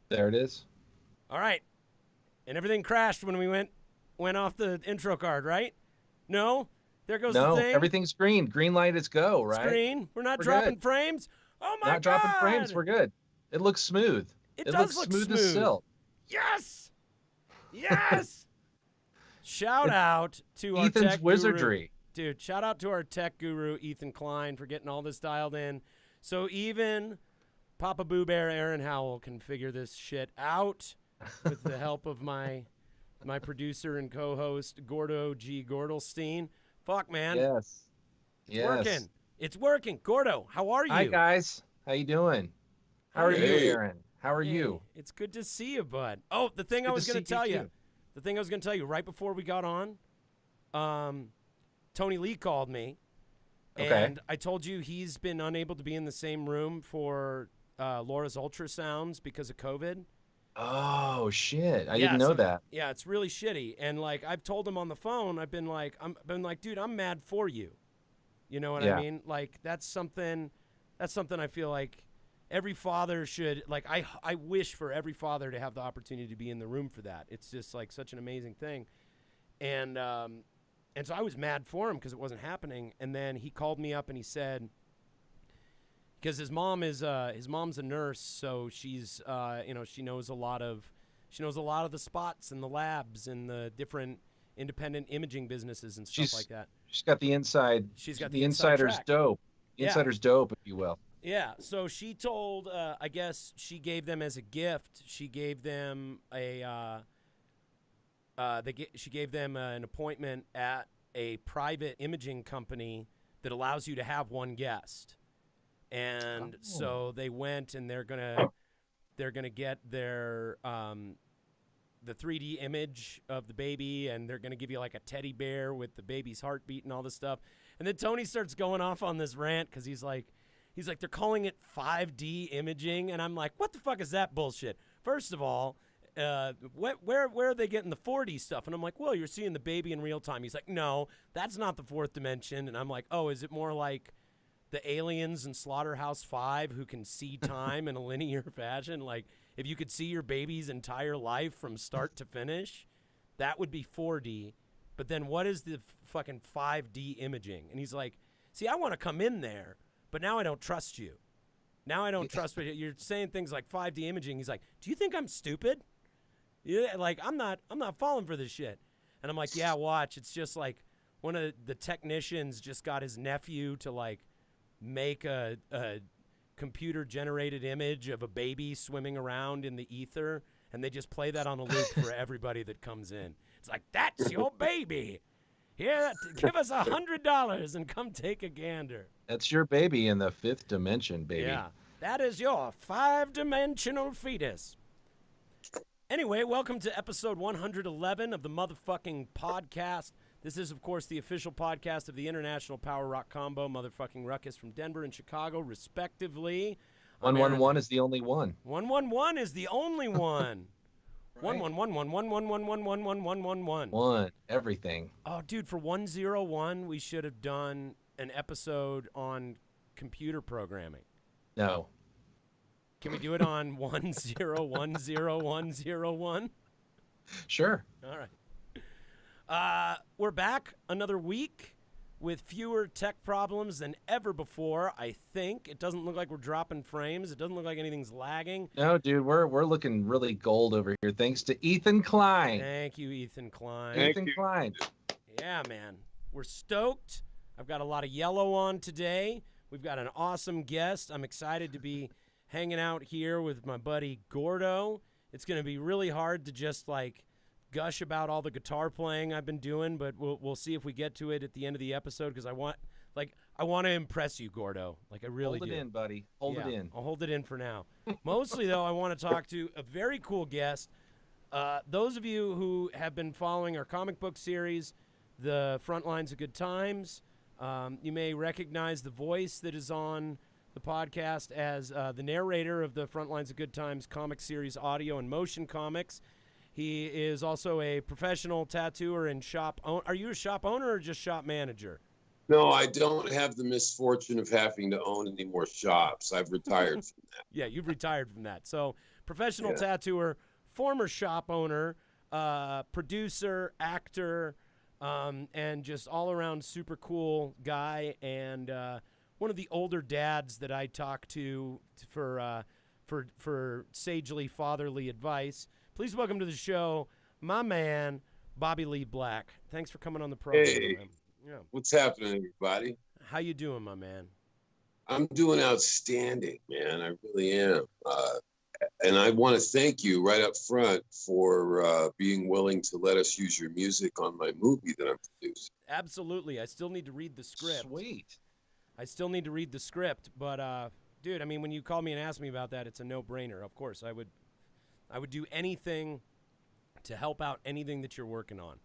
There it is. All right. And everything crashed when we went off the intro card, right? No? There goes the No, thing. everything's green. Green light is go, It's right? green. We're not We're dropping good. frames. Oh my Not dropping frames. God. We're good. It looks smooth. It It does looks look smooth as smooth. silk. Yes. Yes. Shout It's out to our Ethan's tech guru. wizardry. Dude, shout out to our tech guru, Ethan Klein, for getting all this dialed in. So even Papa Boo Bear Aaron Howell can figure this shit out with the help of my producer and co-host, Gordo G. Gordelstein. Fuck, man. Yes. It's Yes. working. It's working. Gordo, how are you? Hi guys. How you doing? How are you, Hey. Aaron? How are you? It's good to see you, bud. Oh, the thing I Good was to going to see you tell you. too. The thing I was going to tell you right before we got on, Tony Lee called me, Okay. and I told you he's been unable to be in the same room for Laura's ultrasounds because of COVID. Oh shit! I Yeah, didn't know so- that. Yeah, it's really shitty. And like I've told him on the phone, I've been like, dude, I'm mad for you. You know what I Yeah. mean? Like that's something I feel like every father should like. I wish for every father to have the opportunity to be in the room for that. It's just like such an amazing thing. And so I was mad for him because it wasn't happening. And then he called me up and he said, because his mom's a nurse, so she's she knows a lot of the spots and the labs and the different independent imaging businesses and stuff She's like that. she's got the inside. She's got the the inside insider's track. dope. Yeah. Insider's dope, if you will. Yeah, so she told, I guess she gave them as a gift. She gave them she gave them an appointment at a private imaging company that allows you to have one guest. And so they went and they're gonna get their the 3D image of the baby, and they're gonna give you like a teddy bear with the baby's heartbeat and all this stuff. And then Tony starts going off on this rant because he's like they're calling it 5D imaging, and I'm like, what the fuck is that bullshit? First of all, where are they getting the 4D stuff? And I'm like, well, you're seeing the baby in real time. He's like, no, that's not the fourth dimension. And I'm like, oh, is it more like the aliens in Slaughterhouse 5 who can see time in a linear fashion? Like, if you could see your baby's entire life from start to finish, that would be 4D. But then what is the fucking 5D imaging? And he's like, see, I want to come in there, but now I don't trust you. Now I don't trust you. You're saying things like 5D imaging. He's like, do you think I'm stupid? Yeah, like I'm not falling for this shit. And I'm like, yeah, watch. It's just like one of the technicians just got his nephew to like make a computer generated image of a baby swimming around in the ether, and they just play that on a loop for everybody that comes in. It's like, that's your baby. Here, give us $100 and come take a gander. That's your baby in the fifth dimension, baby. Yeah, that is your 5-dimensional fetus. Anyway, welcome to episode 111 of the motherfucking podcast. This is, of course, the official podcast of the International Power Rock Combo, Motherfucking Ruckus from Denver and Chicago, respectively. 111 is the only one. 111 is the only one. 1111111111111. One. Everything. Oh, dude, for 101, we should have done an episode on computer programming. No. Can we do it on 1010101? Sure. All right. We're back another week with fewer tech problems than ever before, I think. It doesn't look like we're dropping frames. It doesn't look like anything's lagging. No, dude, we're looking really gold over here, thanks to Ethan Klein. Thank you, Ethan Klein. Ethan Klein. Yeah, man. We're stoked. I've got a lot of yellow on today. We've got an awesome guest. I'm excited to be hanging out here with my buddy Gordo. It's going to be really hard to just like gush about all the guitar playing I've been doing, but we'll see if we get to it at the end of the episode, because I want to impress you, Gordo. Like I really Hold do. it in, buddy. Hold it in. I'll hold it in for now. Mostly though, I want to talk to a very cool guest. Those of you who have been following our comic book series, The Front Lines of Good Times, you may recognize the voice that is on the podcast as the narrator of the Front Lines of Good Times comic series, audio and motion comics. He is also a professional tattooer and shop owner. Are you a shop owner or just shop manager? No, I don't have the misfortune of having to own any more shops. I've retired from that. Yeah, you've retired from that. So, professional Yeah. tattooer, former shop owner, producer, actor, and just all around super cool guy, and one of the older dads that I talk to for sagely fatherly advice. Please welcome to the show, my man, Bobby Lee Black. Thanks for coming on the program, Hey, man. Yeah. what's happening, everybody? How you doing, my man? I'm doing outstanding, man. I really am. And I want to thank you right up front for being willing to let us use your music on my movie that I'm producing. Absolutely. I still need to read the script. Sweet. I still need to read the script, but dude, I mean, when you called me and asked me about that, it's a no-brainer. Of course, I would do anything to help out anything that you're working on.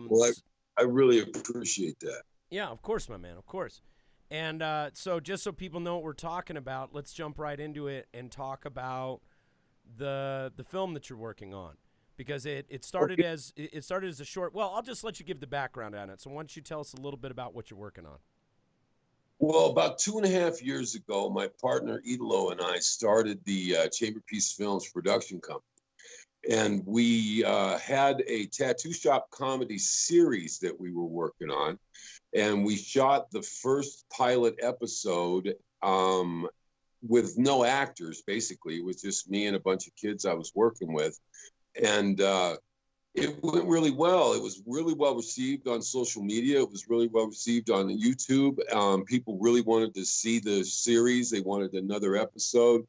Well, I really appreciate that. Yeah, of course, my man, of course. And so just so people know what we're talking about, let's jump right into it and talk about the film that you're working on, because it started as a short. Well, I'll just let you give the background on it. So why don't you tell us a little bit about what you're working on? Well, about 2.5 years ago, my partner Idolo and I started the Chamber Piece Films production company. And we had a tattoo shop comedy series that we were working on. And we shot the first pilot episode with no actors, basically. It was just me and a bunch of kids I was working with. And it went really well. It was really well received on social media. It was really well received on YouTube. People really wanted to see the series. They wanted another episode.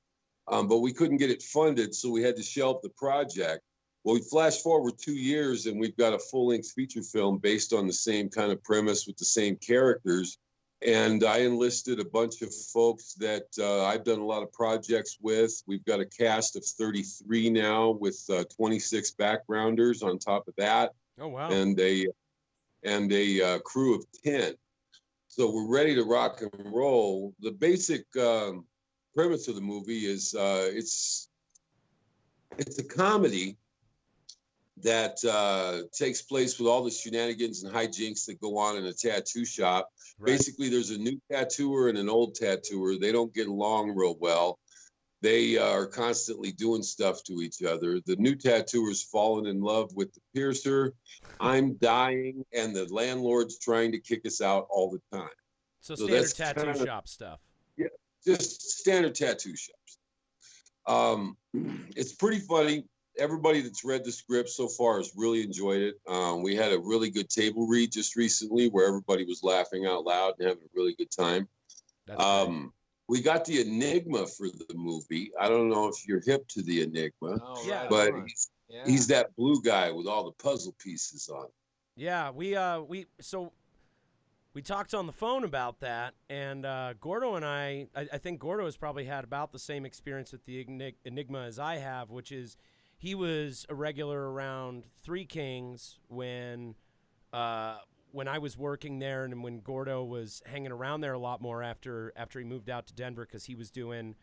But we couldn't get it funded, so we had to shelve the project. Well, we flash forward 2 years, and we've got a full-length feature film based on the same kind of premise with the same characters. And I enlisted a bunch of folks that I've done a lot of projects with. We've got a cast of 33 now with 26 backgrounders on top of that. Oh, wow. And a crew of 10. So we're ready to rock and roll. The basic premise of the movie is it's a comedy that takes place with all the shenanigans and hijinks that go on in a tattoo shop. Right. Basically, there's a new tattooer and an old tattooer. They don't get along real well. They are constantly doing stuff to each other. The new tattooer's fallen in love with the piercer. I'm dying, and the landlord's trying to kick us out all the time. So standard tattoo shop stuff. Yeah, just standard tattoo shops. It's pretty funny. Everybody that's read the script so far has really enjoyed it. We had a really good table read just recently where everybody was laughing out loud and having a really good time. We got the Enigma for the movie. I don't know if you're hip to the Enigma, but he's that blue guy with all the puzzle pieces on. Yeah, we talked on the phone about that, and Gordo and I think Gordo has probably had about the same experience with the Enigma as I have, which is he was a regular around Three Kings when I was working there, and when Gordo was hanging around there a lot more after he moved out to Denver, because he was doing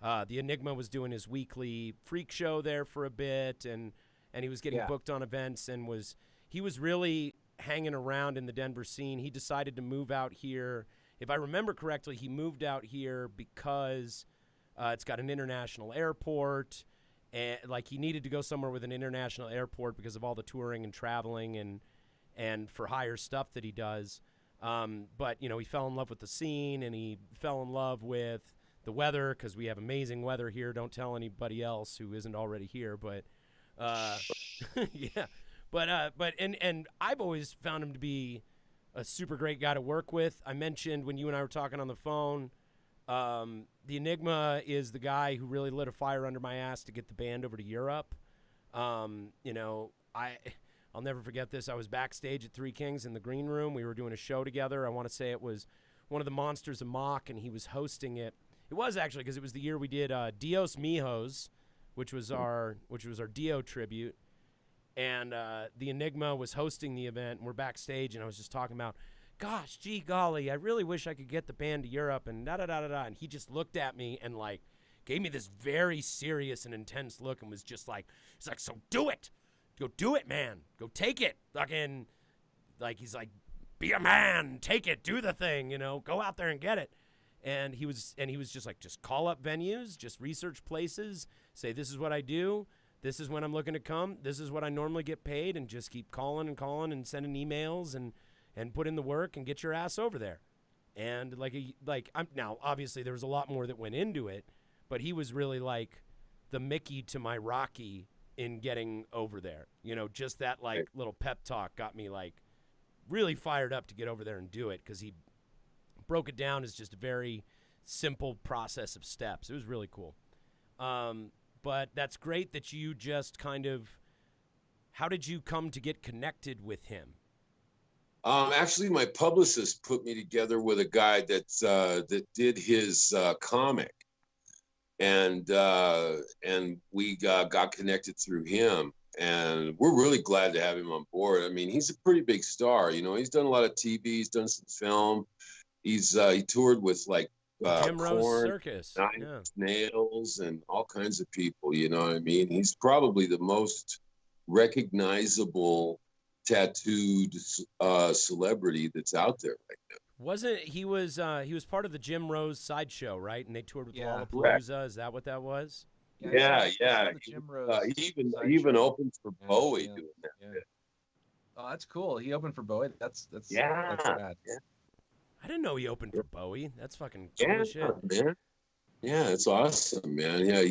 the Enigma was doing his weekly freak show there for a bit, and he was getting booked on events, and he was really hanging around in the Denver scene. He decided to move out here. If I remember correctly, he moved out here because it's got an international airport, and like he needed to go somewhere with an international airport because of all the touring and traveling and for hire stuff that he does. But, you know, he fell in love with the scene, and he fell in love with the weather, because we have amazing weather here. Don't tell anybody else who isn't already here, but yeah. But I've always found him to be a super great guy to work with. I mentioned when you and I were talking on the phone, the Enigma is the guy who really lit a fire under my ass to get the band over to Europe. You know, I'll never forget this. I was backstage at Three Kings in the green room. We were doing a show together. I want to say it was one of the Monsters of Mock, and he was hosting it. It was actually, because it was the year we did Dios Mijos, which was our Dio tribute. And the Enigma was hosting the event, and we're backstage, and I was just talking about, gosh, gee golly, I really wish I could get the band to Europe, and da-da-da-da-da. And he just looked at me and, like, gave me this very serious and intense look and was just like, he's like, so do it. Go do it, man. Go take it. Fucking, like, he's like, be a man, take it, do the thing, you know, go out there and get it. And he was just like, just call up venues, just research places, say, this is what I do, this is when I'm looking to come, this is what I normally get paid, and just keep calling and sending emails and put in the work and get your ass over there. And I'm now, obviously there was a lot more that went into it, but he was really like the Mickey to my Rocky in getting over there. You know, just that like little pep talk got me like really fired up to get over there and do it, because he broke it down as just a very simple process of steps. It was really cool. But that's great that you just kind of, how did you come to get connected with him? Actually, my publicist put me together with a guy that did his comic, and we got connected through him, and we're really glad to have him on board. I mean, he's a pretty big star. You know, he's done a lot of TV, he's done some film. He toured with like Jim Rose Korn, Circus, Nine Nails, and all kinds of people. You know what I mean? He's probably the most recognizable tattooed celebrity that's out there right now. Wasn't he was part of the Jim Rose sideshow, right? And they toured with Lollapalooza. Correct. Is that what that was? Yeah. Jim Rose He even opened for Bowie doing that. Yeah. Oh, that's cool. He opened for Bowie. That's rad. Yeah. I didn't know he opened for Bowie. That's fucking cool as shit. Man. Yeah, it's awesome, man. Yeah,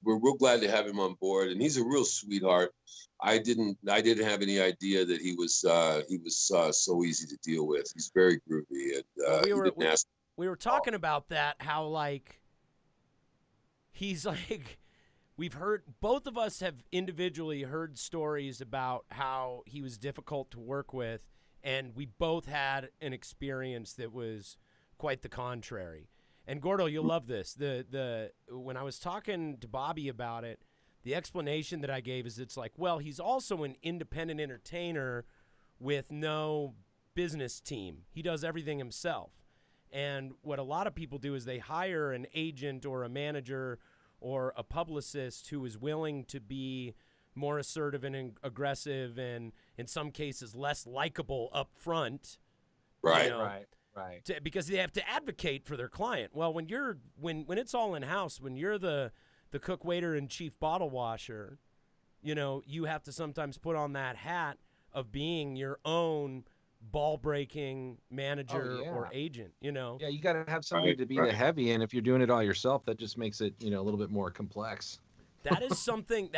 we're real glad to have him on board, and he's a real sweetheart. I didn't have any idea that he was so easy to deal with. He's very groovy, and we were talking about that, how like he's like, we've heard, both of us have individually heard stories about how he was difficult to work with, and we both had an experience that was quite the contrary. And Gordo, you'll love this. When I was talking to Bobby about it, the explanation that I gave is it's like, well, he's also an independent entertainer with no business team. He does everything himself. And what a lot of people do is they hire an agent or a manager or a publicist who is willing to be more assertive and aggressive, and in some cases less likable up front. Right. You know, right. Because they have to advocate for their client. Well, when it's all in house, when you're the cook, waiter, and chief bottle washer, you know, you have to sometimes put on that hat of being your own ball-breaking manager or agent, you know? Yeah, you got to have somebody to be the heavy, and if you're doing it all yourself, that just makes it, you know, a little bit more complex. That is something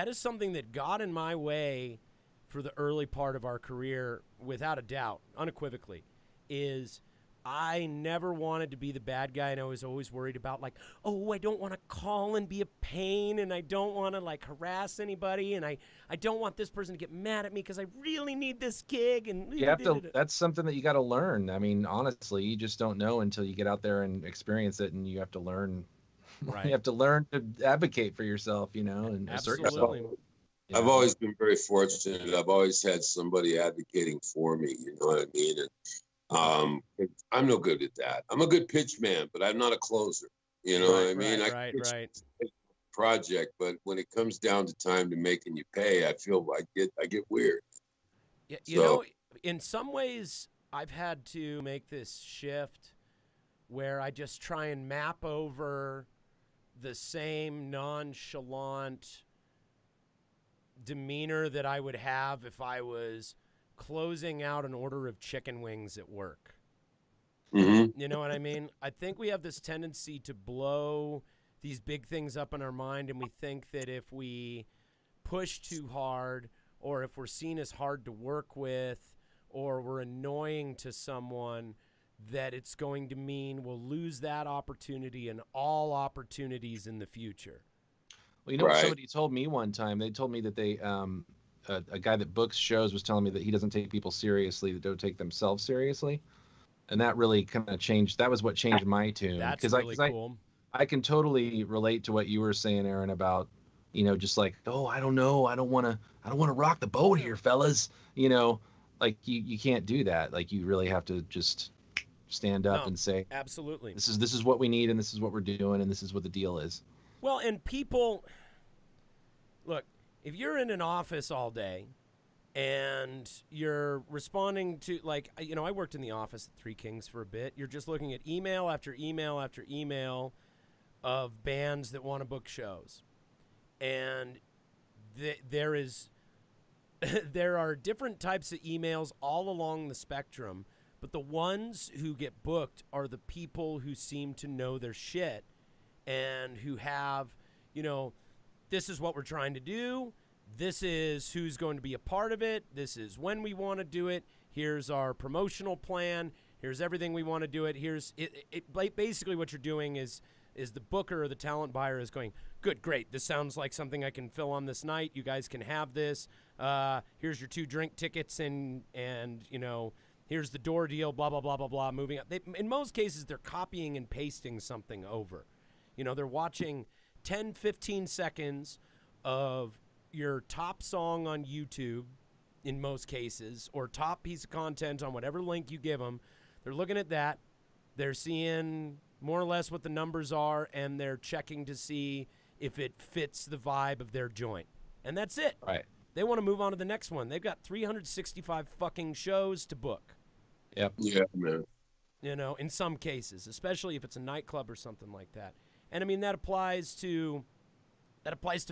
that got in my way for the early part of our career, without a doubt, unequivocally, is I never wanted to be the bad guy, and I was always worried about, like, oh, I don't want to call and be a pain, and I don't want to, like, harass anybody, and I don't want this person to get mad at me because I really need this gig. And you have to. That's something that you got to learn. I mean, honestly, you just don't know until you get out there and experience it, and you have to learn. Right. You have to learn to advocate for yourself, you know, and assert yourself. Yeah. I've always been very fortunate. I've always had somebody advocating for me. You know what I mean? And I'm no good at that. I'm a good pitch man, but I'm not a closer. You know what I mean? I pitch project, but when it comes down to time to making you pay, I feel I get weird. Yeah, you know, in some ways, I've had to make this shift where I just try and map over the same nonchalant demeanor that I would have if I was closing out an order of chicken wings at work. Mm-hmm. You know what I mean? I think we have this tendency to blow these big things up in our mind, and we think that if we push too hard, or if we're seen as hard to work with, or we're annoying to someone, that it's going to mean we'll lose that opportunity and all opportunities in the future. Well, you know what somebody told me one time? They told me that they a guy that books shows was telling me that he doesn't take people seriously that don't take themselves seriously. And that really kind of changed. That was what changed my tune. That's really cool. I can totally relate to what you were saying, Aaron, about, you know, just like, oh, I don't know. I don't want to rock the boat here, fellas. You know, like you can't do that. Like you really have to just stand up and say, absolutely, this is what we need, and this is what we're doing, and this is what the deal is. Well, and people, look, if you're in an office all day and you're responding to, like, I worked in the office at Three Kings for a bit. You're just looking at email after email after email of bands that want to book shows. And there are different types of emails all along the spectrum, but the ones who get booked are the people who seem to know their shit and who have, this is what we're trying to do. This is who's going to be a part of it. This is when we want to do it. Here's our promotional plan. Here's everything we want to do it. Here's it. Basically, what you're doing is the booker or the talent buyer is going, good, great. This sounds like something I can fill on this night. You guys can have this. Here's your 2 drink tickets and here's the door deal. Blah blah blah blah blah. Moving up. In most cases, they're copying and pasting something over. They're watching 10, 15 seconds of your top song on YouTube in most cases, or top piece of content on whatever link you give them. They're looking at that. They're seeing more or less what the numbers are, and they're checking to see if it fits the vibe of their joint. And that's it. Right. They want to move on to the next one. They've got 365 fucking shows to book. Yep. Yeah, man. In some cases, especially if it's a nightclub or something like that. And I mean, that applies to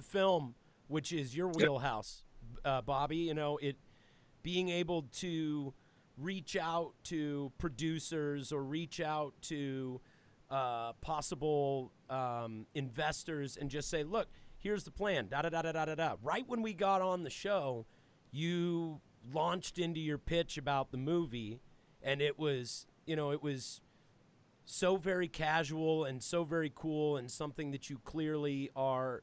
film, which is your wheelhouse, Bobby. It being able to reach out to producers or reach out to possible investors and just say, look, here's the plan, da-da-da-da-da-da. Right when we got on the show, you launched into your pitch about the movie, and it was so very casual and so very cool and something that you clearly are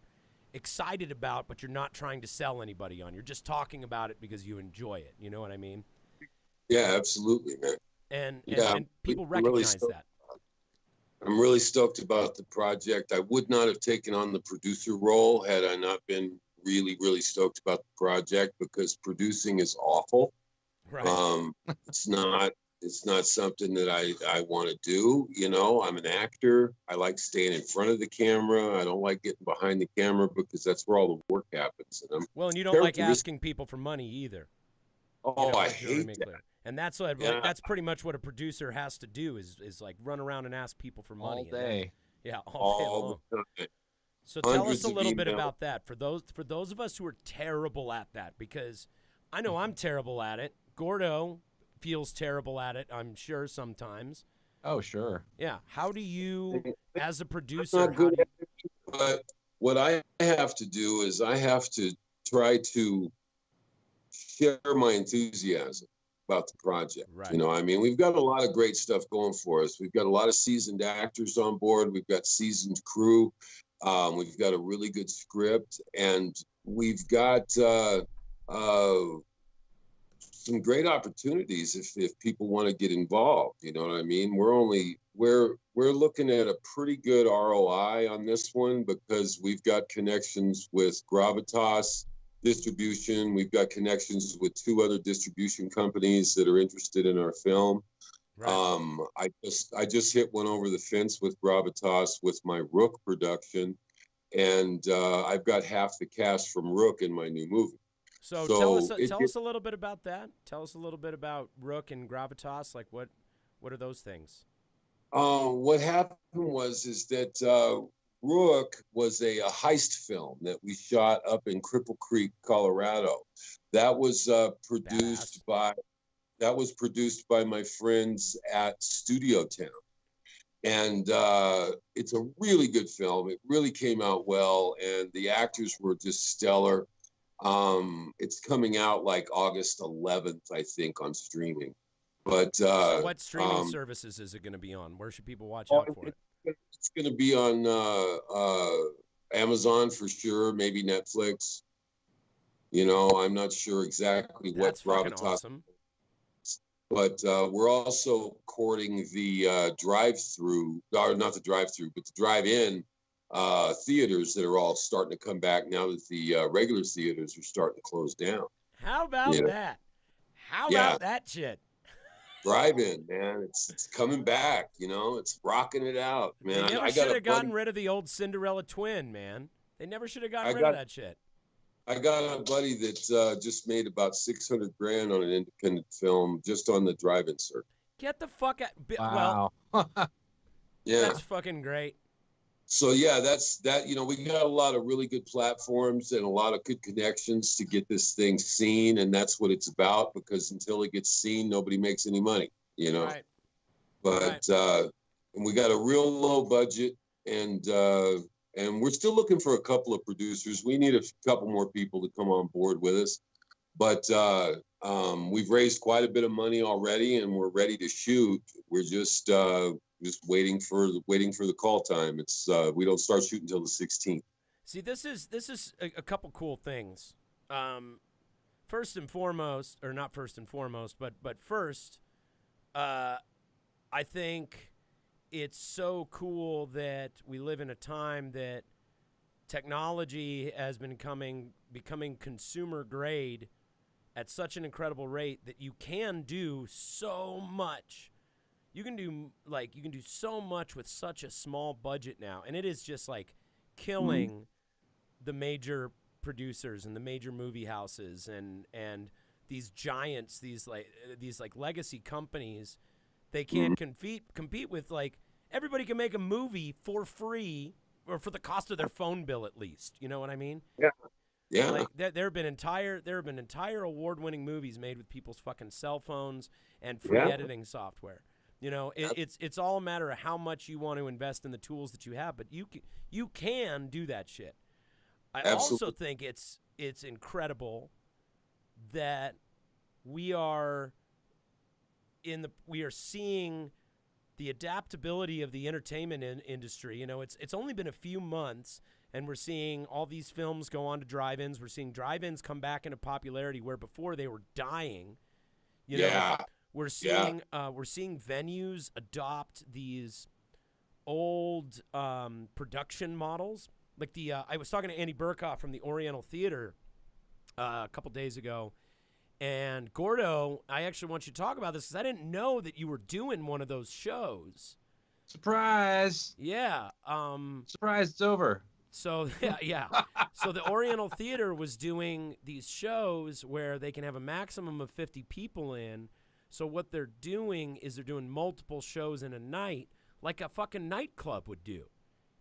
excited about, but you're not trying to sell anybody on. You're just talking about it because you enjoy it. You know what I mean? Yeah, absolutely, man. And people recognize that. I'm really stoked about the project. I would not have taken on the producer role had I not been really, really stoked about the project, because producing is awful. Right. It's not something that I want to do. I'm an actor. I like staying in front of the camera. I don't like getting behind the camera, because that's where all the work happens. And you don't like asking people for money either. Oh, I hate that. Clear. And that's what that's pretty much what a producer has to do is like run around and ask people for money all day. All day long. So tell us a little bit about that for those of us who are terrible at that, because I know I'm terrible at it. Gordo feels terrible at it, I'm sure, sometimes. Oh, sure. Yeah. How do you, as a producer, I'm not good at it, but what I have to do is I have to try to share my enthusiasm about the project. Right. We've got a lot of great stuff going for us. We've got a lot of seasoned actors on board. We've got seasoned crew. We've got a really good script, and we've got some great opportunities if people want to get involved. You know what I mean? We're looking at a pretty good ROI on this one, because we've got connections with Gravitas Distribution. We've got connections with 2 other distribution companies that are interested in our film. Right. I just hit one over the fence with Gravitas with my Rook production, and I've got half the cast from Rook in my new movie. So tell us a little bit about that. Tell us a little bit about Rook and Gravitas. Like, what are those things? What happened is that Rook was a heist film that we shot up in Cripple Creek, Colorado. That was produced by my friends at Studio Town. And it's a really good film. It really came out well, and the actors were just stellar. It's coming out like August 11th, I think, on streaming. But so what streaming services is it going to be on? Where should people watch out for it? It's going to be on Amazon for sure, maybe Netflix. I'm not sure exactly what Gravitas. Awesome. But we're also courting the drive-through, or not the drive-through, but the drive-in theaters that are all starting to come back now that the regular theaters are starting to close down. How about that? How about that shit? Drive-in, man, it's coming back. It's rocking it out, man. They never should have gotten rid of the old Cinderella twin, man. They never should have gotten rid of that shit. I got a buddy that just made about 600 grand on an independent film just on the drive-in circuit. Get the fuck out. Wow. Well, Yeah. that's fucking great. So yeah, that's that. You know, we got a lot of really good platforms and a lot of good connections to get this thing seen, and that's what it's about. Because until it gets seen, nobody makes any money. You know. Right. But and we got a real low budget, and we're still looking for a couple of producers. We need a couple more people to come on board with us. But we've raised quite a bit of money already, and we're ready to shoot. We're just waiting for the call time. It's we don't start shooting until the 16th. See, this is a couple cool things. First and foremost, or not first and foremost, but first, I think it's so cool that we live in a time that technology has been becoming consumer grade at such an incredible rate that you can do so much. You can do so much with such a small budget now, and it is just like killing the major producers and the major movie houses and these giants, these legacy companies. They can't compete with, like, everybody can make a movie for free or for the cost of their phone bill at least. You know what I mean? Yeah. Yeah. Like there have been entire award-winning movies made with people's fucking cell phones and free editing software. You know, it's all a matter of how much you want to invest in the tools that you have, but you can do that shit. I also think it's incredible that we are seeing the adaptability of the entertainment industry. You know, it's only been a few months, and we're seeing all these films go on to drive-ins. We're seeing drive-ins come back into popularity where before they were dying. You know, we're seeing venues adopt these old production models. Like I was talking to Andy Burkhoff from the Oriental Theater a couple days ago. And Gordo, I actually want you to talk about this because I didn't know that you were doing one of those shows. Surprise! Yeah. Surprise! It's over. So yeah. So the Oriental Theater was doing these shows where they can have a maximum of 50 people in. So what they're doing is they're doing multiple shows in a night, like a fucking nightclub would do.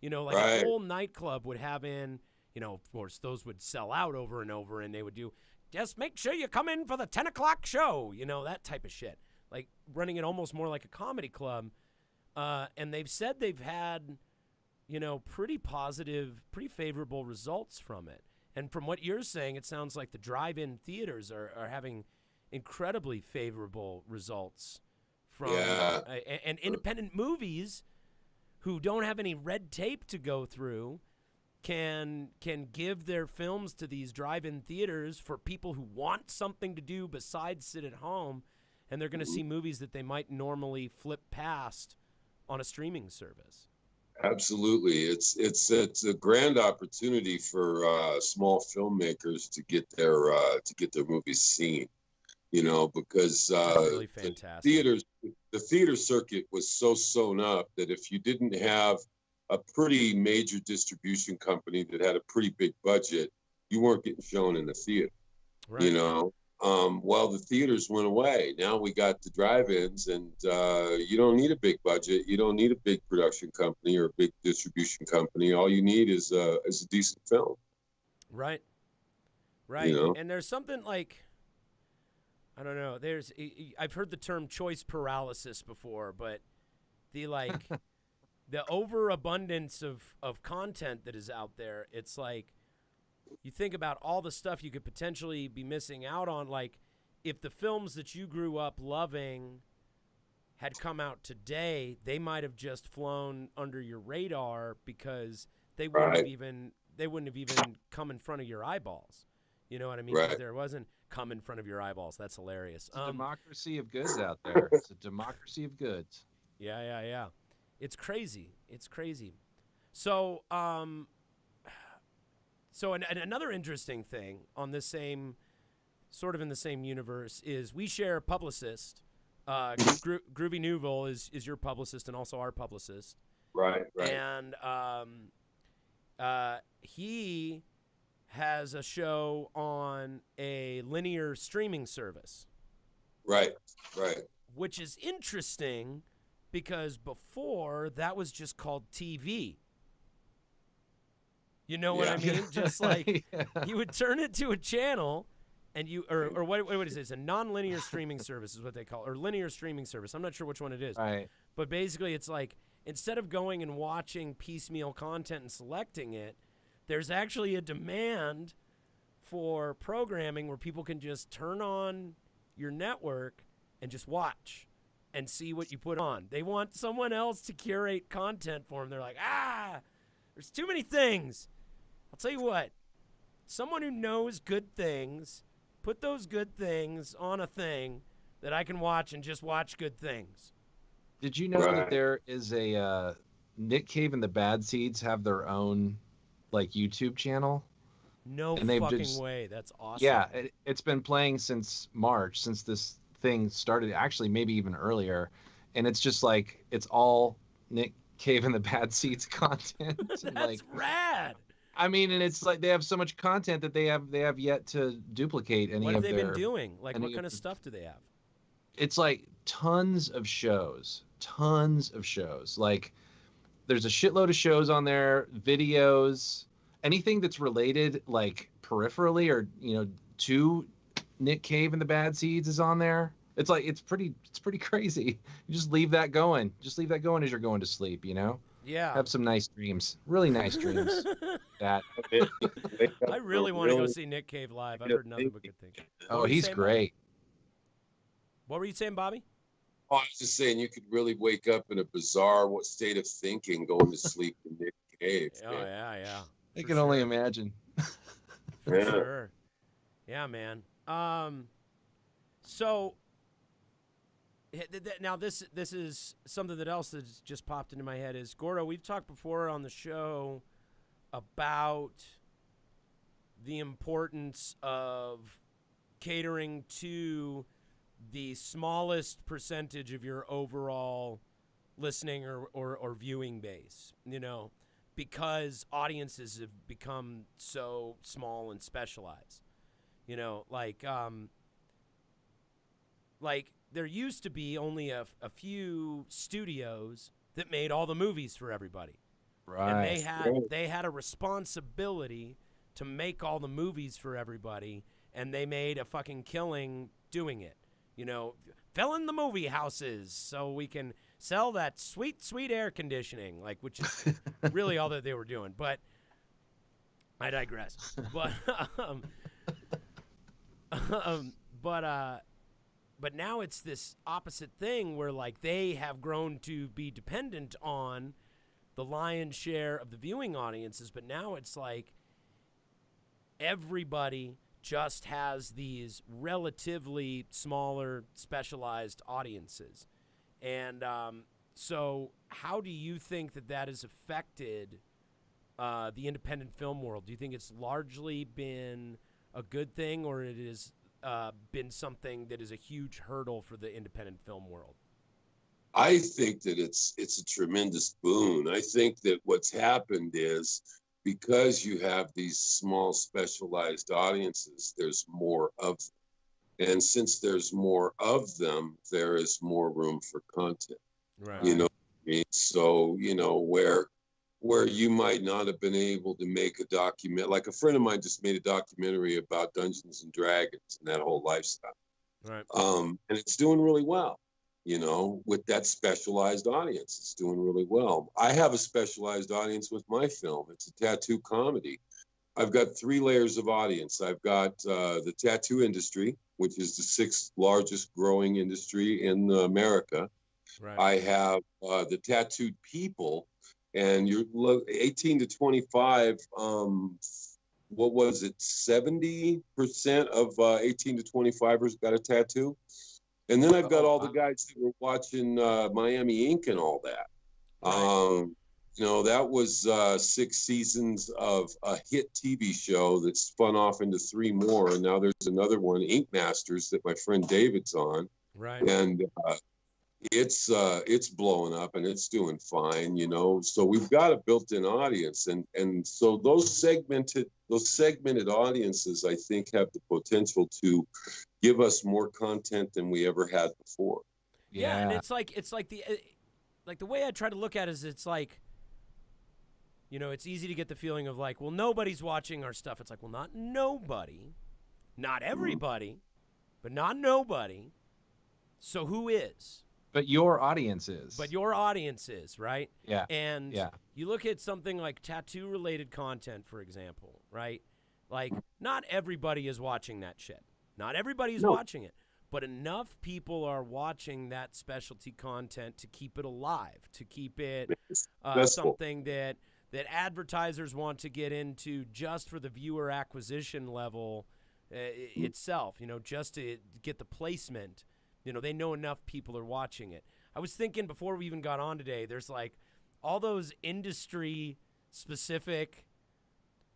You know, like a whole nightclub would have in. You know, of course, those would sell out over and over, and they would do. Just make sure you come in for the 10 o'clock show, you know, that type of shit. Like running it almost more like a comedy club. And they've said they've had, you know, pretty positive, pretty favorable results from it. And from what you're saying, it sounds like the drive-in theaters are having incredibly favorable results from and independent movies who don't have any red tape to go through can give their films to these drive-in theaters for people who want something to do besides sit at home, and they're going to see movies that they might normally flip past on a streaming service. Absolutely. It's a grand opportunity for small filmmakers to get their movies seen, you know, because really fantastic. The theater circuit was so sewn up that if you didn't have a pretty major distribution company that had a pretty big budget, you weren't getting shown in the theater. Right. You know, well, the theaters went away. Now we got the drive-ins, and you don't need a big budget. You don't need a big production company or a big distribution company. All you need is a decent film. Right. Right. You know? And there's something like, I don't know. I've heard the term choice paralysis before, but the the overabundance of content that is out there, it's like you think about all the stuff you could potentially be missing out on. Like if the films that you grew up loving had come out today, they might have just flown under your radar because they wouldn't have even come in front of your eyeballs. You know what I mean? Because there wasn't come in front of your eyeballs. That's hilarious. It's a democracy of goods out there. It's a democracy of goods. Yeah. It's crazy. So, another interesting thing on this same, sort of in the same universe, is we share a publicist. Groovy Newville is your publicist and also our publicist. Right. And he has a show on a linear streaming service. Right. Which is interesting because before that was just called TV. You know what I mean? Just like you would turn it to a channel and you, or what is it? It's a non-linear streaming service is what they call it, or linear streaming service. I'm not sure which one it is. Right. But basically it's like, instead of going and watching piecemeal content and selecting it, there's actually a demand for programming where people can just turn on your network and just watch and see what you put on. They want someone else to curate content for them. They're like, there's too many things. I'll tell you what, someone who knows good things, put those good things on a thing that I can watch and just watch good things. Did you know that there is a Nick Cave and the Bad Seeds have their own like YouTube channel? No fucking way. That's awesome. Yeah, it's been playing since March, since this thing started, actually maybe even earlier, and it's just like it's all Nick Cave and the Bad Seeds content. That's like, rad. I mean, and it's like they have so much content that they have yet to duplicate any What of have their. they been doing? Like, what kind of stuff do they have? It's like tons of shows. Like, there's a shitload of shows on there, videos, anything that's related, like peripherally or to Nick Cave and the Bad Seeds is on there. It's like it's pretty crazy. You just leave that going. Just leave that going as you're going to sleep. Yeah. Have some nice dreams. Really nice dreams. That. I really want to go see Nick Cave live. I've heard nothing but good things. Oh, he's great. What were you saying, Bobby? Oh, I was just saying you could really wake up in a bizarre state of thinking going to sleep in Nick Cave. Oh, yeah. I can only imagine. For sure. Yeah, man. So now this is something that else that's just popped into my head is, Gordo, we've talked before on the show about the importance of catering to the smallest percentage of your overall listening or viewing base, because audiences have become so small and specialized. Like there used to be only a few studios that made all the movies for everybody. Right. And they had a responsibility to make all the movies for everybody, and they made a fucking killing doing it. Fill in the movie houses so we can sell that sweet, sweet air conditioning, which is really all that they were doing. But I digress. But now it's this opposite thing where they have grown to be dependent on the lion's share of the viewing audiences, but now it's like everybody just has these relatively smaller specialized audiences. And so how do you think that has affected the independent film world? Do you think it's largely been a good thing, or it has been something that is a huge hurdle for the independent film world? I think that it's a tremendous boon. I think that what's happened is, because you have these small specialized audiences, there's more of them. And since there's more of them, there is more room for content. Right. You know what I mean? So, where you might not have been able to make a document, like a friend of mine just made a documentary about Dungeons and Dragons and that whole lifestyle. Right. And it's doing really well. With that specialized audience, it's doing really well. I have a specialized audience with my film. It's a tattoo comedy. I've got 3 layers of audience. I've got the tattoo industry, which is the 6th largest growing industry in America. Right. I have the tattooed people, and you're 18 to 25. What was it? 70% of 18 to 25ers got a tattoo. And then I've got all the guys that were watching Miami Ink and all that. Right. That was 6 seasons of a hit TV show that spun off into 3 more. And now there's another one, Ink Masters, that my friend David's on. Right. And it's blowing up and it's doing fine, you know. So we've got a built-in audience, and so those segmented audiences, I think, have the potential to give us more content than we ever had before. Yeah, and it's like the way I try to look at it is it's like, you know, it's easy to get the feeling of like, well, nobody's watching our stuff. It's like, well, not nobody, not everybody, but not nobody. So who is? But your audience is. But your audience is, right? Yeah. And you look at something like tattoo-related content, for example, right? Like, not everybody is watching that shit. Not everybody is watching it. But enough people are watching that specialty content to keep it alive, to keep it something that advertisers want to get into just for the viewer acquisition level itself, you know, just to get the placement. You know, they know enough people are watching it. I was thinking before we even got on today, there's like all those industry specific,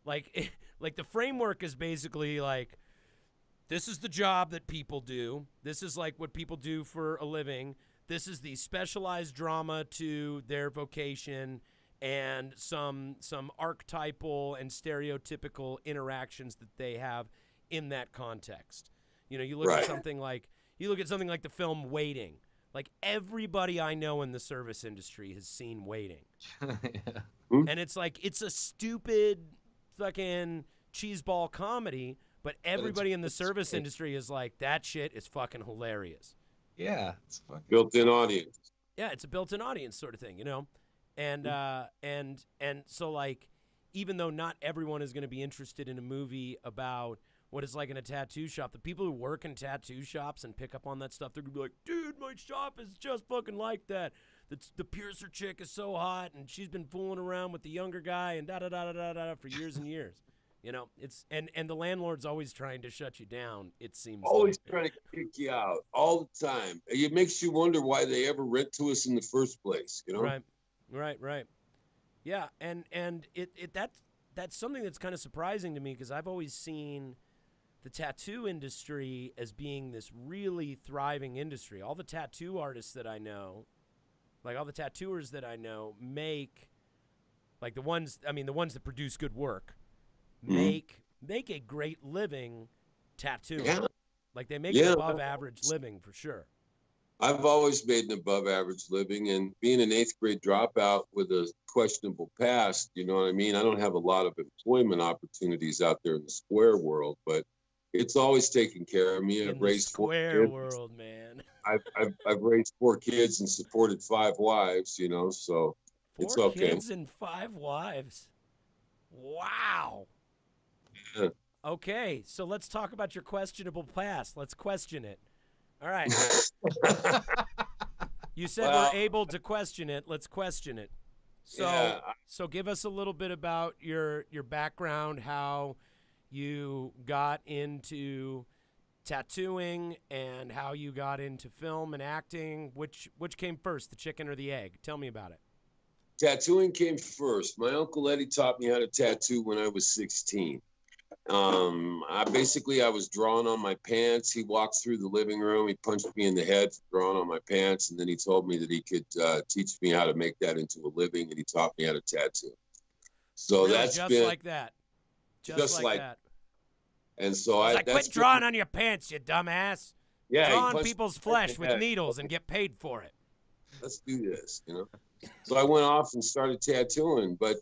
like the framework is basically like, this is the job that people do. This is like what people do for a living. This is the specialized drama to their vocation and some archetypal and stereotypical interactions that they have in that context. You know, you look at something like the film Waiting. Like, everybody I know in the service industry has seen Waiting. And it's like, it's a stupid fucking cheeseball comedy, but everybody in the service industry is like, that shit is fucking hilarious. Yeah, it's fucking built-in audience. Yeah, it's a built-in audience sort of thing, you know? And so, like, even though not everyone is going to be interested in a movie about what it's like in a tattoo shop, the people who work in tattoo shops and pick up on that stuff, they're going to be like, dude, my shop is just fucking like that. The piercer chick is so hot, and she's been fooling around with the younger guy and da-da-da-da-da-da for years and years. You know, it's and the landlord's always trying to shut you down, it seems. Always trying to kick you out all the time. It makes you wonder why they ever rent to us in the first place, you know? Right. Yeah, and that's something that's kind of surprising to me, because I've always seen the tattoo industry as being this really thriving industry. All the tattoo artists that I know, like all the tattooers that I know, make, like the ones that produce good work, make a great living tattooing. Yeah. Like, they make an above average living for sure. I've always made an above average living, and being an 8th grade dropout with a questionable past, you know what I mean? I don't have a lot of employment opportunities out there in the square world, but it's always taken care of me. I've raised 4 kids. Square world, man. I've raised 4 kids and supported 5 wives, you know, so it's okay. 4 kids and 5 wives. Wow. Yeah. Okay, so let's talk about your questionable past. Let's question it. All right. You said we're able to question it. Let's question it. So give us a little bit about your background, how you got into tattooing and how you got into film and acting. Which came first, the chicken or the egg? Tell me about it. Tattooing came first. My Uncle Eddie taught me how to tattoo when I was 16. I was drawing on my pants. He walked through the living room. He punched me in the head for drawing on my pants. And then he told me that he could teach me how to make that into a living. And he taught me how to tattoo. So really, that's just been like that. Just like that. And so I quit drawing on your pants, you dumbass. Yeah, draw on people's flesh with needles and get paid for it. Let's do this, you know. So I went off and started tattooing. But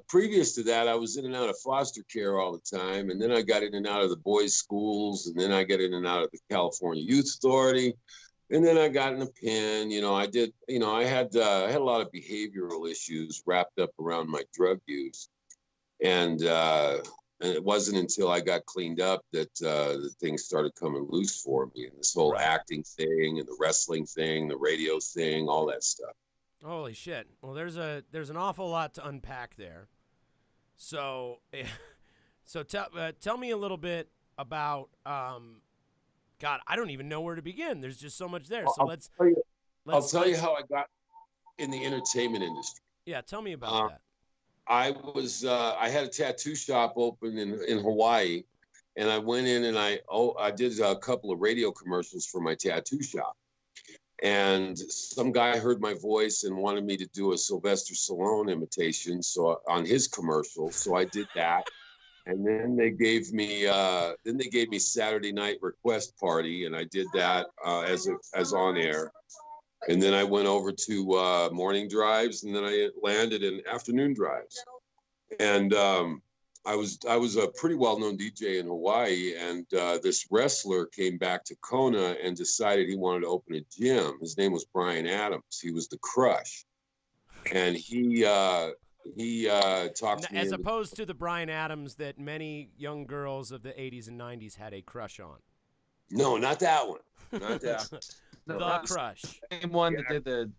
previous to that, I was in and out of foster care all the time. And then I got in and out of the boys' schools. And then I got in and out of the California Youth Authority. And then I got in a pen. You know, I had a lot of behavioral issues wrapped up around my drug use. And it wasn't until I got cleaned up that the things started coming loose for me. And this whole acting thing and the wrestling thing, the radio thing, all that stuff. Holy shit. Well, there's an awful lot to unpack there. So tell me a little bit about, God, I don't even know where to begin. There's just so much there. So I'll tell you how I got in the entertainment industry. Yeah, tell me about that. I had a tattoo shop open in Hawaii, and I went in and I did a couple of radio commercials for my tattoo shop. And some guy heard my voice and wanted me to do a Sylvester Stallone imitation, so on his commercial. So I did that. And then they gave me Saturday Night Request Party, and I did that as on air. And then I went over to morning drives, and then I landed in afternoon drives. And I was a pretty well-known DJ in Hawaii, and this wrestler came back to Kona and decided he wanted to open a gym. His name was Brian Adams. He was the Crush, and he talked to me. As opposed to the Brian Adams that many young girls of the 80s and 90s had a crush on. No, not that one. Not that. The Crush. Same one that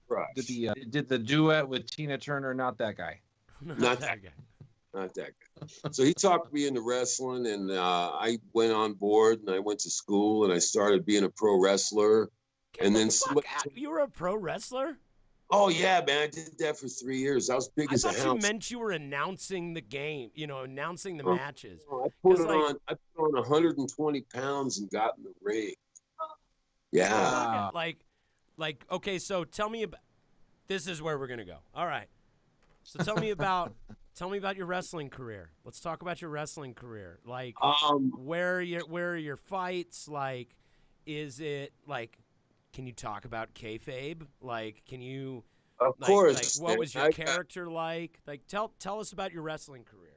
did the duet with Tina Turner. Not that guy. Not that guy. Not that guy. So he talked me into wrestling, and I went on board, and I went to school, and I started being a pro wrestler. And then you were a pro wrestler? Oh yeah, man! I did that for 3 years. I was big as a house. I thought you meant you were announcing the game. Announcing the matches. I put on 120 pounds and got in the ring. Yeah. Like okay. So tell me about. This is where we're gonna go. All right. So tell me about your wrestling career. Let's talk about your wrestling career. Like, where are your fights? Like, is it like? Can you talk about kayfabe? Like, can you? Of course. Like, what was your character like? Like, tell us about your wrestling career.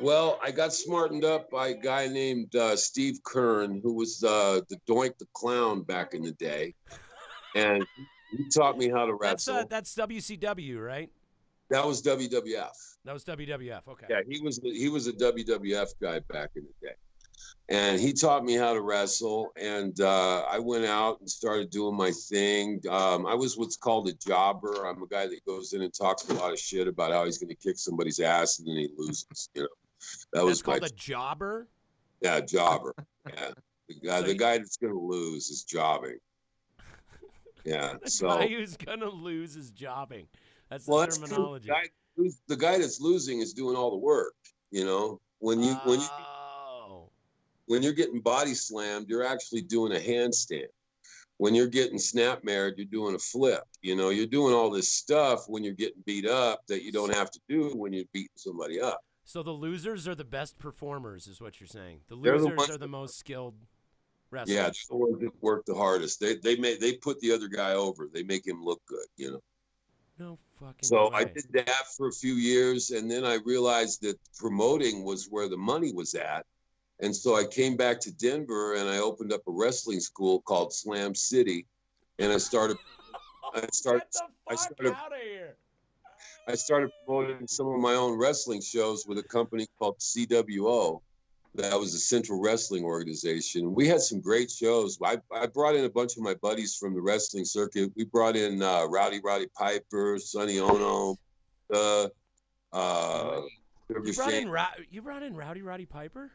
Well, I got smartened up by a guy named Steve Kern, who was the Doink the Clown back in the day, and he taught me how to wrestle. That's WCW, right? That was WWF. That was WWF. Okay. Yeah, he was a WWF guy back in the day. And he taught me how to wrestle, and I went out and started doing my thing. I was what's called a jobber. I'm a guy that goes in and talks a lot of shit about how he's going to kick somebody's ass, and then he loses. That's called a jobber. Yeah, jobber. Yeah, the guy that's going to lose is jobbing. Yeah, the guy who's going to lose is jobbing. That's the terminology. The guy that's losing is doing all the work. When you're getting body slammed, you're actually doing a handstand. When you're getting snap married, you're doing a flip. You're doing all this stuff when you're getting beat up that you don't have to do when you're beating somebody up. So the losers are the best performers, is what you're saying. The losers are the most skilled wrestlers. Yeah, they're the ones that work the hardest. They put the other guy over. They make him look good. No fucking So way. I did that for a few years, and then I realized that promoting was where the money was at. And so I came back to Denver, and I opened up a wrestling school called Slam City, and I started promoting some of my own wrestling shows with a company called CWO. That was the Central Wrestling Organization. We had some great shows. I brought in a bunch of my buddies from the wrestling circuit. We brought in Rowdy Piper, Sonny Ono. You brought in Rowdy Piper?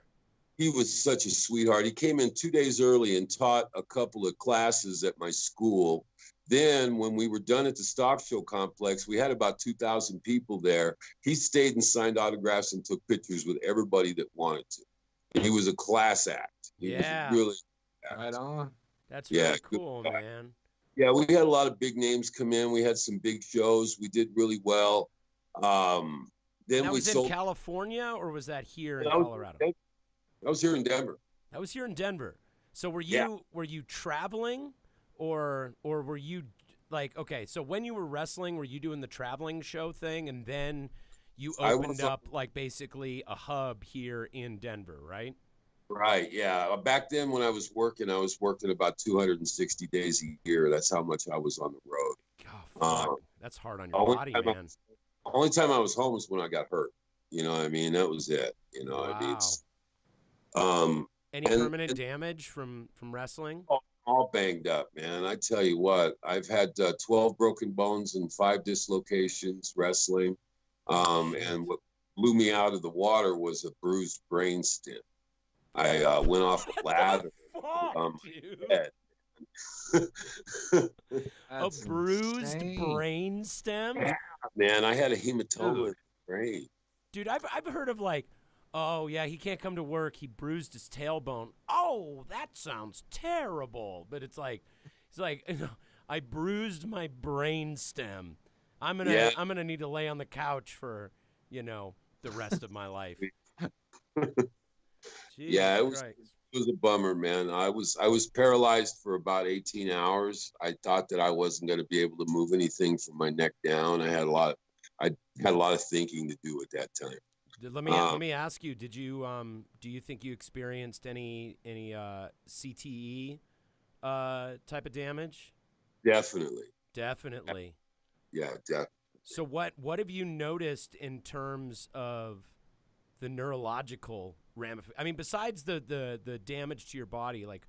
He was such a sweetheart. He came in 2 days early and taught a couple of classes at my school. Then when we were done at the stock show complex, we had about 2,000 people there. He stayed and signed autographs and took pictures with everybody that wanted to. And he was a class act. He was really right on. That's really cool, man. Yeah, we had a lot of big names come in. We had some big shows. We did really well. Then that was in California, or was that here in Colorado? I was here in Denver. That was here in Denver. So were you traveling, or were you like, okay, so when you were wrestling, were you doing the traveling show thing, and then you opened up like basically a hub here in Denver, right? Right, yeah. Back then when I was working about 260 days a year. That's how much I was on the road. God, fuck. That's hard on your body, man. Only time I was home was when I got hurt. You know what I mean? That was it. You know what I mean? Any permanent damage from wrestling? All banged up, man. I tell you what, I've had 12 broken bones and 5 dislocations wrestling. And what blew me out of the water was a bruised brainstem. I went off a ladder on my head. A bruised brainstem? Yeah, man. I had a hematoma in the brain. Dude, I've heard of like, oh, yeah, he can't come to work. He bruised his tailbone. Oh, that sounds terrible. But it's like, I bruised my brain stem. I'm gonna need to lay on the couch for, the rest of my life. Yeah, it Christ. was a bummer, man. I was paralyzed for about 18 hours. I thought that I wasn't going to be able to move anything from my neck down. I had a lot of thinking to do at that time. Let me ask you, do you think you experienced any CTE type of damage? Definitely. Definitely. Yeah, definitely. So what have you noticed in terms of the neurological I mean, besides the damage to your body, like,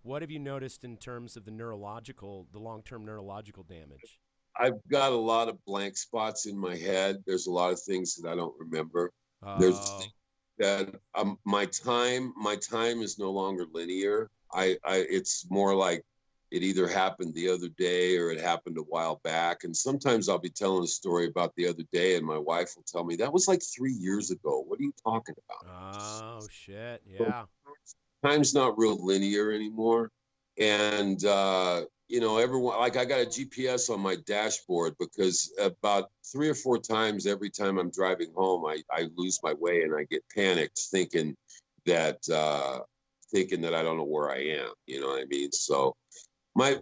what have you noticed in terms of the long-term neurological damage? I've got a lot of blank spots in my head. There's a lot of things that I don't remember. Oh. There's things that my time is no longer linear. It's more like it either happened the other day or it happened a while back. And sometimes I'll be telling a story about the other day and my wife will tell me, that was like 3 years ago. What are you talking about? Oh, shit. Yeah. Time's not real linear anymore. And, everyone, like I got a GPS on my dashboard because about 3 or 4 times every time I'm driving home, I lose my way and I get panicked thinking that I don't know where I am. You know what I mean? So my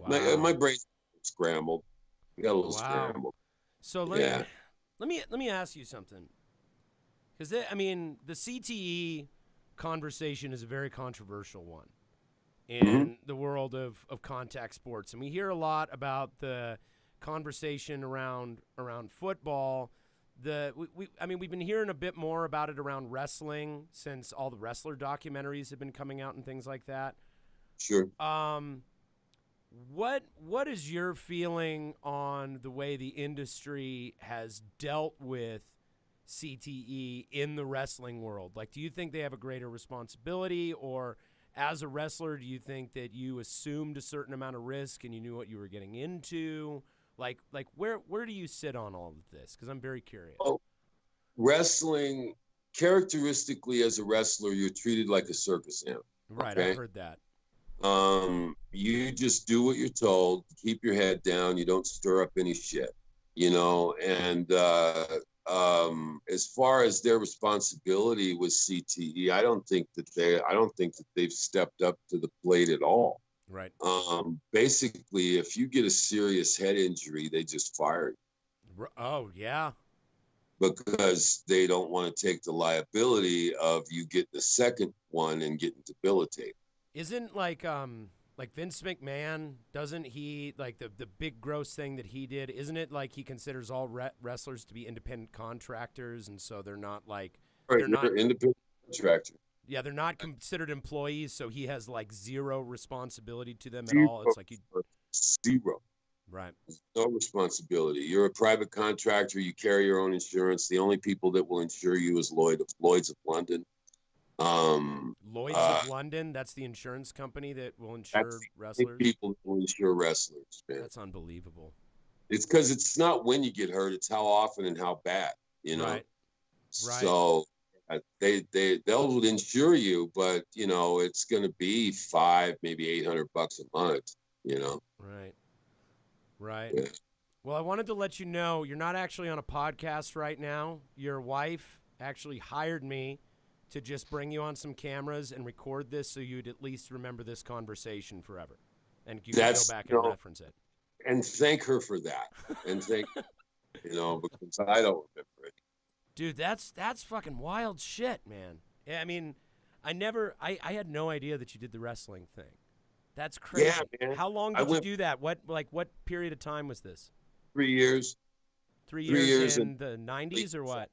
brain's scrambled. I got a little scrambled. So let me ask you something. Because the CTE conversation is a very controversial one in the world of contact sports, and we hear a lot about the conversation around football. We've been hearing a bit more about it around wrestling since all the wrestler documentaries have been coming out and things like that. Sure. What is your feeling on the way the industry has dealt with CTE in the wrestling world? Like, do you think they have a greater responsibility, or as a wrestler, do you think that you assumed a certain amount of risk and you knew what you were getting into? Like where do you sit on all of this? Because I'm very curious. Oh, wrestling, characteristically as a wrestler, you're treated like a circus animal. Right, okay? I've heard that. You just do what you're told, keep your head down, you don't stir up any shit, and as far as their responsibility with CTE, I don't think that they've stepped up to the plate at all. Right. Basically, if you get a serious head injury, they just fire you. Oh, yeah. Because they don't want to take the liability of you get the second one and getting debilitated. Isn't like Vince McMahon, doesn't he, like the big gross thing that he did, isn't it like he considers all wrestlers to be independent contractors, and so they're not like... Right, they're independent contractors. Yeah, they're not considered employees, so he has like zero responsibility to them at all. It's like zero. Right. No responsibility. You're a private contractor. You carry your own insurance. The only people that will insure you is Lloyd's of London. Lloyd's of London, that's the insurance company that will insure wrestlers? People that will insure wrestlers, man. That's unbelievable. It's because it's not when you get hurt, it's how often and how bad, Right. So they'll insure you, but, it's going to be $500, maybe $800 a month, Right. Yeah. Well, I wanted to let you know you're not actually on a podcast right now. Your wife actually hired me to just bring you on some cameras and record this so you'd at least remember this conversation forever. And you can go back and reference it. And thank her for that. And because I don't remember it. Dude, that's fucking wild shit, man. Yeah, I had no idea that you did the wrestling thing. That's crazy. Yeah, man. How long did you do that? What period of time was this? 3 years. 3 years in the 90s or what?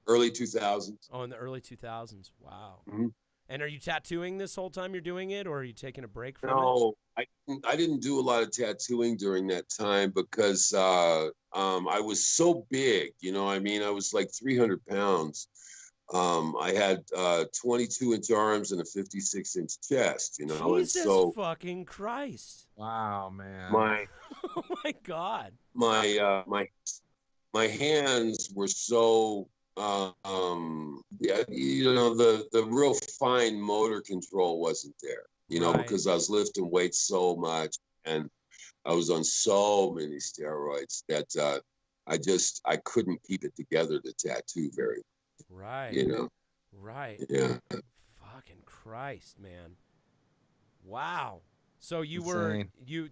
Early 2000s. Oh, in the early 2000s. Wow. Mm-hmm. And are you tattooing this whole time you're doing it, or are you taking a break from it? No, I didn't do a lot of tattooing during that time because I was so big, I was like 300 pounds. I had 22-inch arms and a 56-inch chest, Jesus fucking Christ. Wow, man. Oh my God. My hands were so the real fine motor control wasn't there, Right. because I was lifting weights so much, and I was on so many steroids that I couldn't keep it together to tattoo very, Right. you know. Right. Yeah. Fucking Christ, man. Wow. So you Insane. you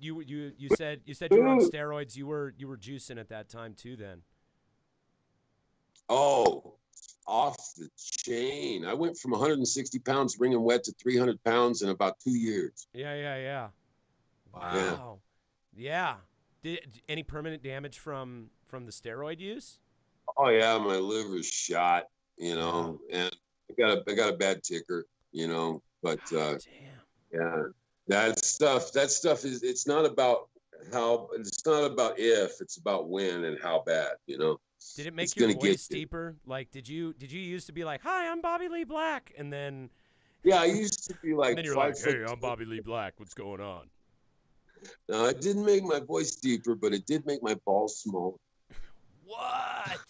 said you were on steroids. You were juicing at that time too then. Oh, off the chain. I went from 160 pounds wringing wet to 300 pounds in about 2 years. Yeah. Wow. Yeah. Did any permanent damage from the steroid use? Oh yeah, my liver's shot, you know, and I got a bad ticker, you know, but Damn. yeah, that stuff is, it's not about if, it's about when and how bad, you know. Did it make It's your gonna voice get you. deeper? Like, did you used to be like, "Hi, I'm Bobby Lee Black," and then Yeah, I used to be like and then you're 5 like, foot. "Hey, I'm Bobby Lee Black. What's going on?" No, it didn't make my voice deeper, but it did make my balls smaller. What?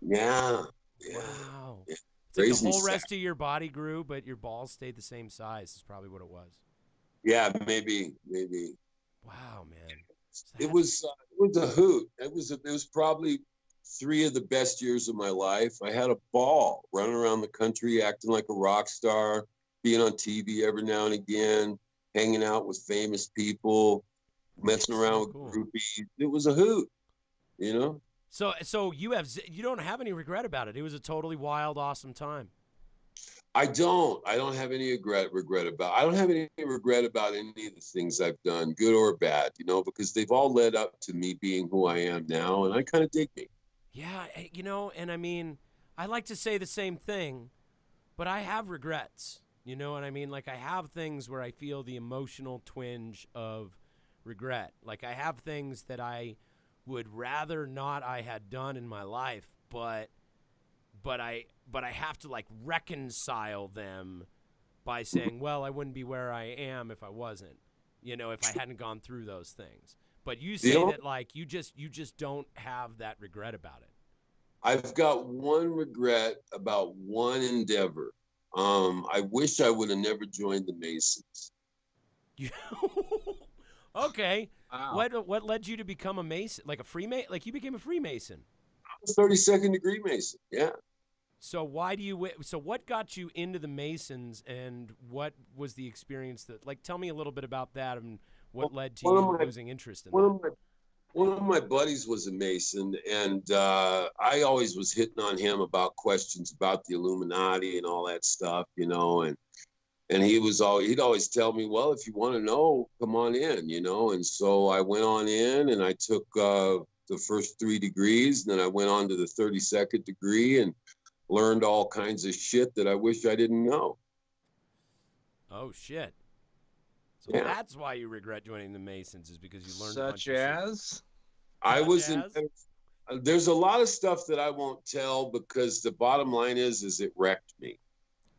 Yeah. Wow. Yeah. It's like the Crazy whole stuff. rest of your body grew, but your balls stayed the same size. Is probably what it was. Yeah, maybe. Wow, man. It was a hoot. It was probably 3 of the best years of my life. I had a ball running around the country, acting like a rock star, being on TV every now and again, hanging out with famous people, messing around with groupies. It was a hoot, you know. So you don't have any regret about it. It was a totally wild, awesome time. I don't have any regret about. I don't have any regret about any of the things I've done, good or bad, you know, because they've all led up to me being who I am now, and I kind of dig me. Yeah, you know, and I mean, I like to say the same thing, but I have regrets. You know what I mean? Like, I have things where I feel the emotional twinge of regret. Like, I have things that I would rather not I had done in my life, but I have to like reconcile them by saying, well, I wouldn't be where I am if I wasn't, you know, if I hadn't gone through those things. But you say that like you just don't have that regret about it. I've got one regret about one endeavor. I wish I would have never joined the Masons. Okay. Wow. What led you to become a Mason? Like a Freemason? Like you became a Freemason? I was 32nd degree Mason. Yeah. So what got you into the Masons, and what was the experience that, like, tell me a little bit about that and what led to you losing interest in that? One of my buddies was a Mason, and I always was hitting on him about questions about the Illuminati and all that stuff, you know, and he'd always tell me, well, if you want to know, come on in, you know. And so I went on in, and I took the first 3 degrees, and then I went on to the 32nd degree and learned all kinds of shit that I wish I didn't know. Oh shit. So Yeah. that's why you regret joining the Masons, is because you learned Such a bunch as? I was as? There's a lot of stuff that I won't tell because the bottom line is it wrecked me.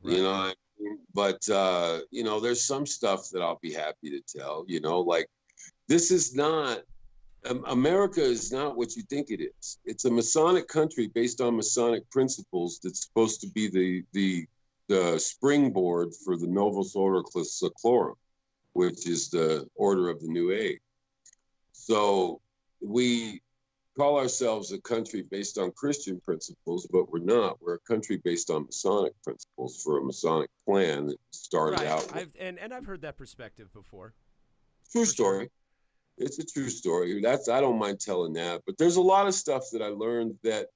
Right. You know what I mean? But you know, there's some stuff that I'll be happy to tell, you know, like this is not America is not what you think it is. It's a Masonic country based on Masonic principles that's supposed to be the springboard for the Novus Ordo Seclorum, which is the order of the New Age. So we call ourselves a country based on Christian principles, but we're not. We're a country based on Masonic principles for a Masonic plan that started out with. I've heard that perspective before. True story. Sure. It's a true story. I don't mind telling that. But there's a lot of stuff that I learned that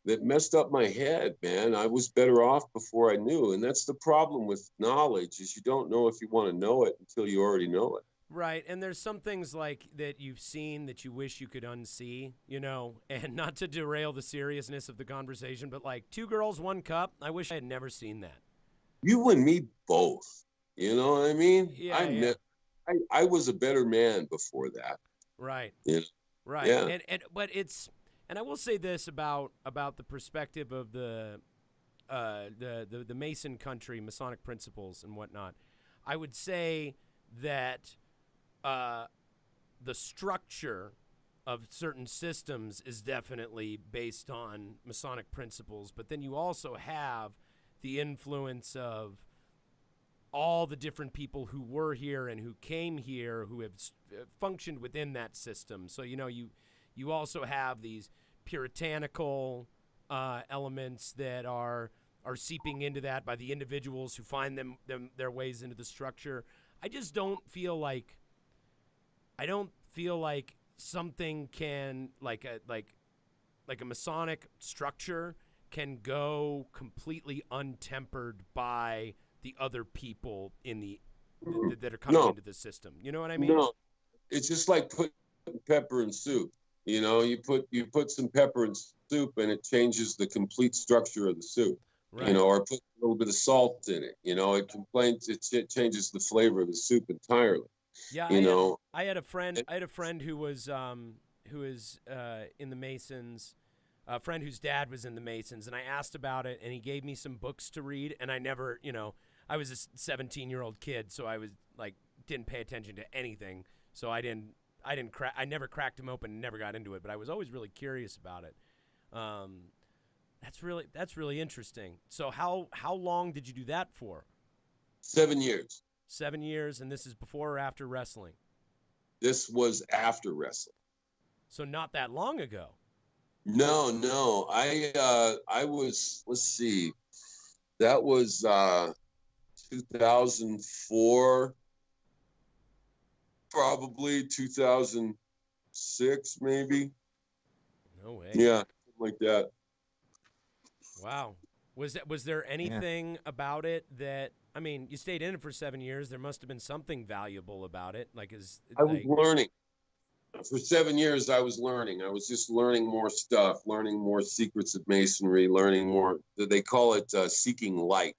messed up my head, man. I was better off before I knew. And that's the problem with knowledge, is you don't know if you want to know it until you already know it. Right. And there's some things like that you've seen that you wish you could unsee, you know, and not to derail the seriousness of the conversation, but like 2 Girls, 1 Cup, I wish I had never seen that. You and me both. You know what I mean? Yeah. I was a better man before that. Right. Yeah. Right. Yeah. But it's, and I will say this about the perspective of the Mason country, Masonic principles and whatnot. I would say that the structure of certain systems is definitely based on Masonic principles, but then you also have the influence of all the different people who were here and who came here who have functioned within that system. So, you also have these puritanical elements that are seeping into that by the individuals who find their ways into the structure. I just don't feel like something can like a Masonic structure can go completely untempered by the other people that are coming into the system. You know what I mean? No, it's just like putting pepper in soup. You put some pepper in soup and it changes the complete structure of the soup. Right. Or put a little bit of salt in it. It changes the flavor of the soup entirely. Yeah, I had a friend who was in the Masons, a friend whose dad was in the Masons, and I asked about it, and he gave me some books to read, and I never, I was a 17-year-old kid, so I was like didn't pay attention to anything, so I never cracked him open and never got into it, but I was always really curious about it. That's really interesting. So how long did you do that for? 7 years. 7 years, and this is before or after wrestling? This was after wrestling. So not that long ago. No. I was, let's see, that was 2004, probably 2006, maybe. No way. Yeah, something like that. Wow. Was there anything about it that, I mean, you stayed in it for 7 years. There must have been something valuable about it. I was learning. For 7 years, I was learning. I was just learning more stuff, learning more secrets of masonry, learning more. They call it seeking light.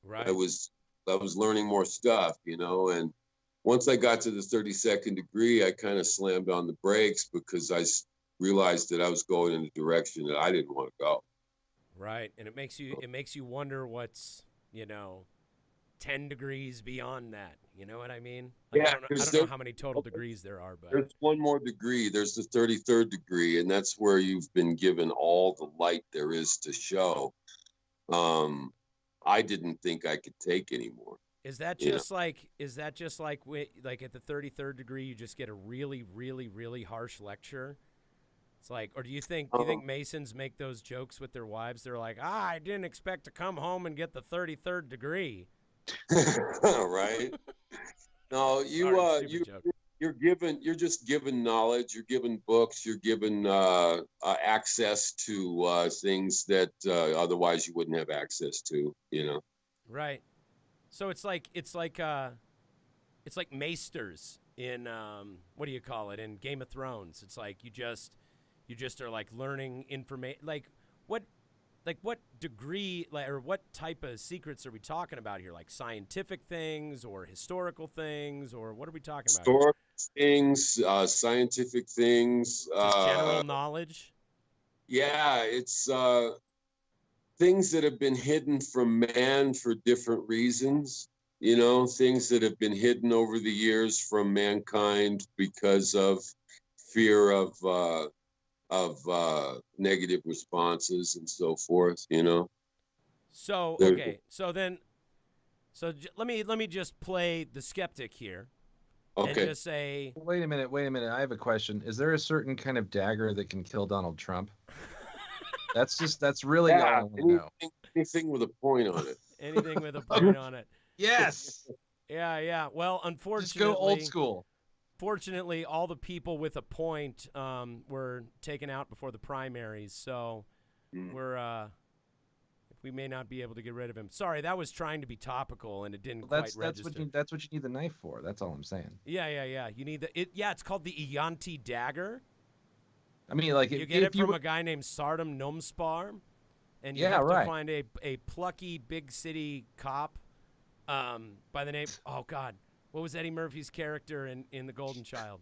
Right. I was learning more stuff, and once I got to the 32nd degree, I kind of slammed on the brakes because I realized that I was going in a direction that I didn't want to go. Right, and it makes you wonder what's 10 degrees beyond that. You know what I mean? I don't know how many total degrees there are, but there's one more degree. There's the 33rd degree, and that's where you've been given all the light there is to show. I didn't think I could take anymore. Is that just like at the 33rd degree you just get a really, really, really harsh lecture? It's like, or do you think Masons make those jokes with their wives? They're like, I didn't expect to come home and get the 33rd degree. Right? No, you're just given knowledge. You're given books. You're given access to things that otherwise you wouldn't have access to. Right. So it's like maesters in what do you call it, in Game of Thrones? It's like you just are like learning information. Like what degree, or what type of secrets are we talking about here? Like scientific things or historical things, or what are we talking about? Historical things, scientific things. Just general knowledge? Yeah, it's things that have been hidden from man for different reasons. Things that have been hidden over the years from mankind because of fear of negative responses and so forth. So okay, let me just play the skeptic here. Okay. And just say, wait a minute. I have a question. Is there a certain kind of dagger that can kill Donald Trump? That's really all I want to know. Anything with a point on it. Anything with a point on it. Yes. Yeah. Well, unfortunately, just go old school. Fortunately, all the people with a point were taken out before the primaries, so we may not be able to get rid of him. Sorry, that was trying to be topical, and it didn't quite register. That's what you need the knife for. That's all I'm saying. Yeah. You need it's called the Ianti dagger. I mean, like you get it from a guy named Sardam Nomspar, and you have to find a plucky big city cop by the name. Oh God. What was Eddie Murphy's character in The Golden Child?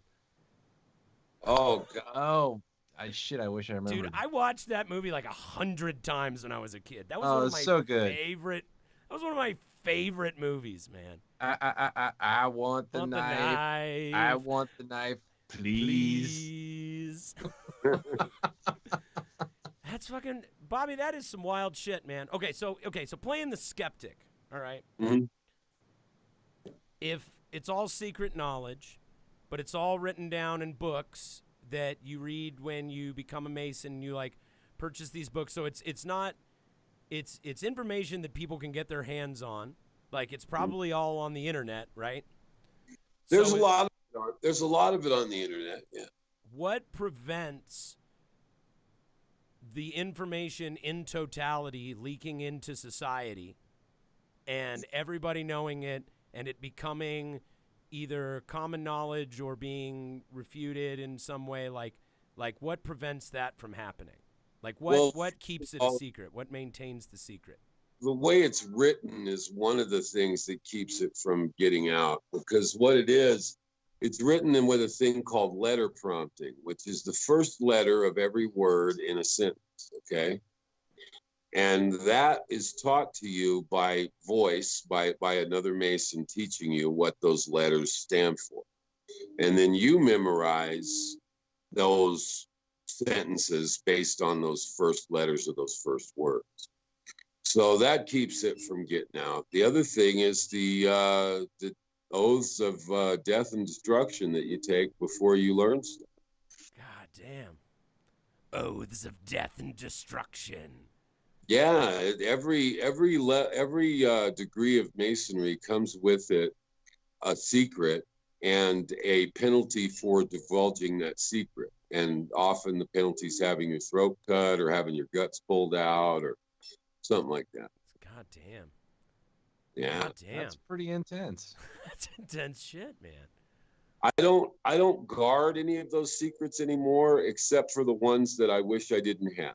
Oh, God. Oh, I wish I remembered. Dude, I watched that movie like 100 times when I was a kid. That was one of my so good. favorite. That was one of my favorite movies, man. I want the knife. I want the knife, please. That's fucking Bobby. That is some wild shit, man. Okay, so playing the skeptic. All right. Mm-hmm. if it's all secret knowledge, but it's all written down in books that you read when you become a Mason, you like purchase these books. So it's not it's information that people can get their hands on. Like it's probably all on the internet, right? There's a lot of it on the internet. Yeah. What prevents the information in totality leaking into society and everybody knowing it and it becoming either common knowledge or being refuted in some way? Like what prevents that from happening? Like what keeps it a secret? What maintains the secret? The way it's written is one of the things that keeps it from getting out, because what it is, it's written in with a thing called letter prompting, which is the first letter of every word in a sentence, okay? And that is taught to you by voice, by another Mason teaching you what those letters stand for. And then you memorize those sentences based on those first letters of those first words. So that keeps it from getting out. The other thing is the oaths of death and destruction that you take before you learn stuff. God damn. Oaths of death and destruction. Yeah, every degree of Masonry comes with it a secret and a penalty for divulging that secret. And often the penalty is having your throat cut or having your guts pulled out or something like that. God damn. Yeah. God damn. That's pretty intense. That's intense shit, man. I don't guard any of those secrets anymore, except for the ones that I wish I didn't have.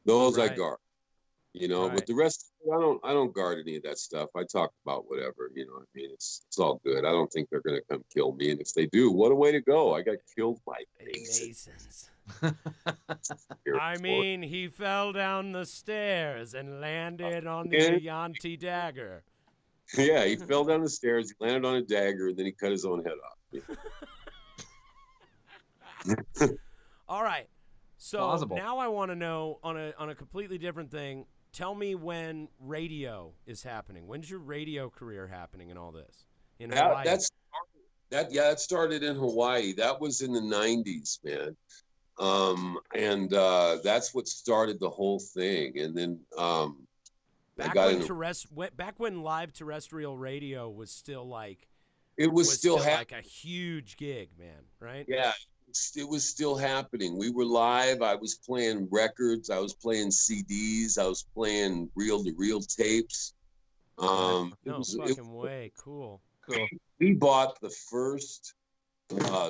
Those Right. I guard. You know, Right. but the rest I don't guard any of that stuff. I talk about whatever, you know what I mean? It's all good. I don't think they're gonna come kill me. And if they do, what a way to go. I got killed by Masons. I mean, he fell down the stairs and landed on the Yanti dagger. Yeah, he fell down the stairs, he landed on a dagger, and then he cut his own head off. Yeah. All right. So Plausible. now I want to know on a completely different thing. Tell me when radio is happening. When's your radio career happening and all this? In Hawaii? That started in Hawaii. That was in the 90s, man. And that's what started the whole thing. And then back when live terrestrial radio was still like it was still like a huge gig, man, right? Yeah, it was still happening. We were live. I was playing records. I was playing CDs. I was playing reel-to-reel tapes. No fucking way. Cool. We bought the first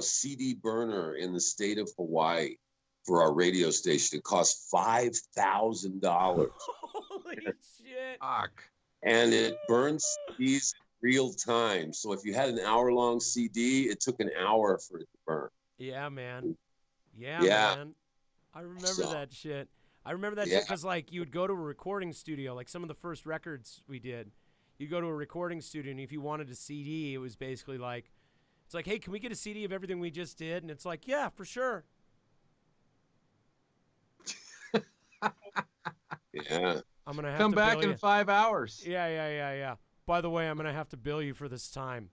CD burner in the state of Hawaii for our radio station. It cost $5,000. Holy shit. Fuck. And it burns CDs in real time. So if you had an hour-long CD, it took an hour for it to burn. Yeah, man. Yeah, Yeah. man. I remember that shit. I remember that shit because, like, you would go to a recording studio. Like, some of the first records we did, you'd go to a recording studio, and if you wanted a CD, it was basically like, it's like, hey, can we get a CD of everything we just did? And it's like, yeah, for sure. Yeah. I'm going to have Come to back bill in you. 5 hours. Yeah. By the way, I'm going to have to bill you for this time.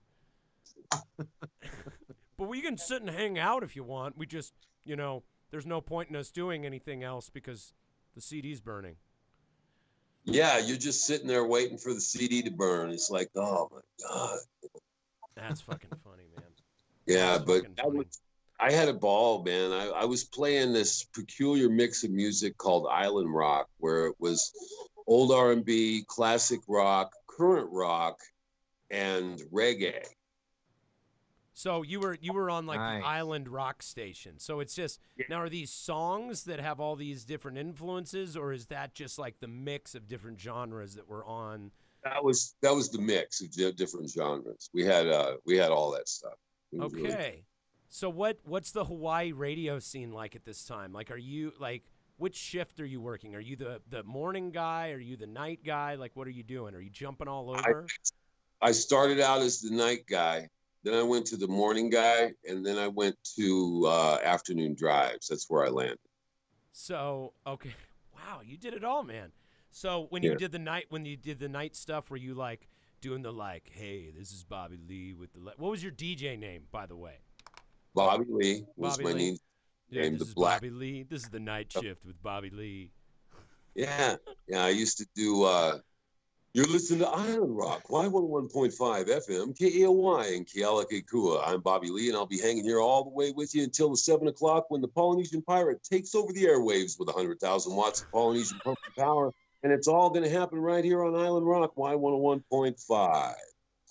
But we can sit and hang out if you want. We just, there's no point in us doing anything else because the CD's burning. Yeah, you're just sitting there waiting for the CD to burn. It's like, oh my God. That's fucking funny, man. Yeah, That's but funny. I had a ball, man. I was playing this peculiar mix of music called island rock, where it was old R&B, classic rock, current rock, and reggae. So you were on like Nice. the island rock station. So it's just now are these songs that have all these different influences, or is that just like the mix of different genres that were on? That was the mix of different genres. We had all that stuff. It was Okay. really So what's the Hawaii radio scene like at this time? Like, are you like which shift are you working? Are you the morning guy? Are you the night guy? Like, what are you doing? Are you jumping all over? I started out as the night guy. Then I went to the morning guy, and then I went to afternoon drives. That's where I landed. So, okay. Wow, you did it all, man. So when you did the night stuff, were you like doing the like, hey, this is Bobby Lee with the. What was your DJ name, by the way? Bobby Lee was Bobby my Lee? name. Yeah, this the is Black. Bobby Lee. This is the night shift with Bobby Lee. Yeah. I used to do. You're listening to Island Rock, Y101.5 FM, KEOY in Kealakekua. I'm Bobby Lee, and I'll be hanging here all the way with you until the 7 o'clock when the Polynesian Pirate takes over the airwaves with 100,000 watts of Polynesian pumping power. And it's all going to happen right here on Island Rock, Y101.5.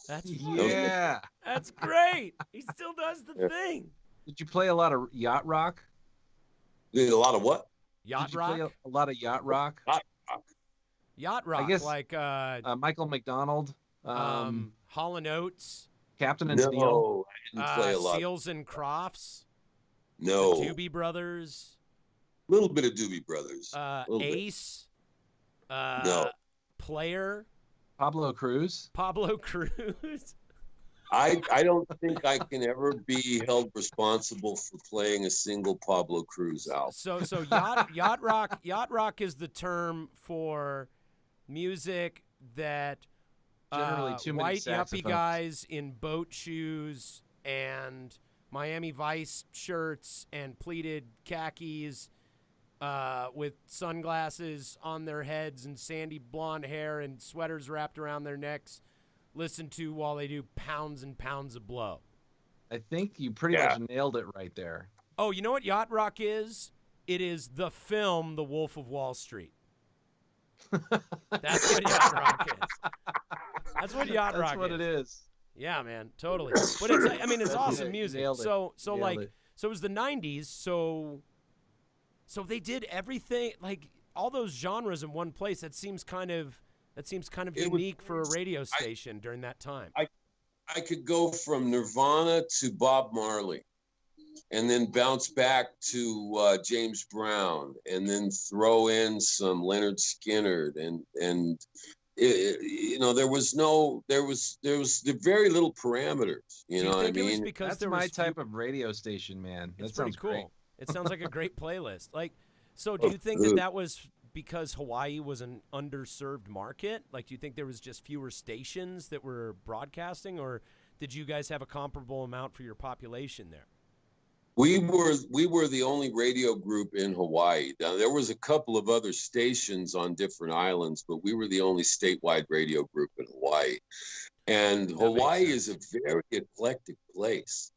That's Yeah. That's great. He still does the thing. Did you play a lot of yacht rock? Did a lot of what? Yacht Did you rock. play a lot of yacht rock? Yacht rock. I guess like Michael McDonald, Hall & Oates. Captain and Steel. No, I didn't play a lot. Seals and Crofts. No. The Doobie Brothers. A little bit of Doobie Brothers. Ace. No. Player. Pablo Cruz. Pablo Cruz. I don't think I can ever be held responsible for playing a single Pablo Cruz album. So yacht rock is the term for music that Generally too many white saxophones. yuppie guys in boat shoes and Miami Vice shirts and pleated khakis with sunglasses on their heads and sandy blonde hair and sweaters wrapped around their necks listen to while they do pounds and pounds of blow. I think you pretty much nailed it right there. Oh, you know what yacht rock is? It is the film The Wolf of Wall Street. That's what yacht rock is. That's what yacht rock is. That's what it is. Yeah, man, totally. But it's, I mean, it's awesome music. Nailed it. So Nailed it. it was the 90s, so they did everything, like all those genres in one place. That seems kind of unique for a radio station during that time. I could go from Nirvana to Bob Marley and then bounce back to James Brown and then throw in some Leonard Skinner and there was very little parameters. You know what I mean? That's my type of radio station, man. That sounds pretty cool. great. It sounds like a great playlist. Like, so do you think that was because Hawaii was an underserved market? Like, do you think there was just fewer stations that were broadcasting, or did you guys have a comparable amount for your population there? We were the only radio group in Hawaii. Now, there was a couple of other stations on different islands, but we were the only statewide radio group in Hawaii. And Hawaii is a very eclectic place.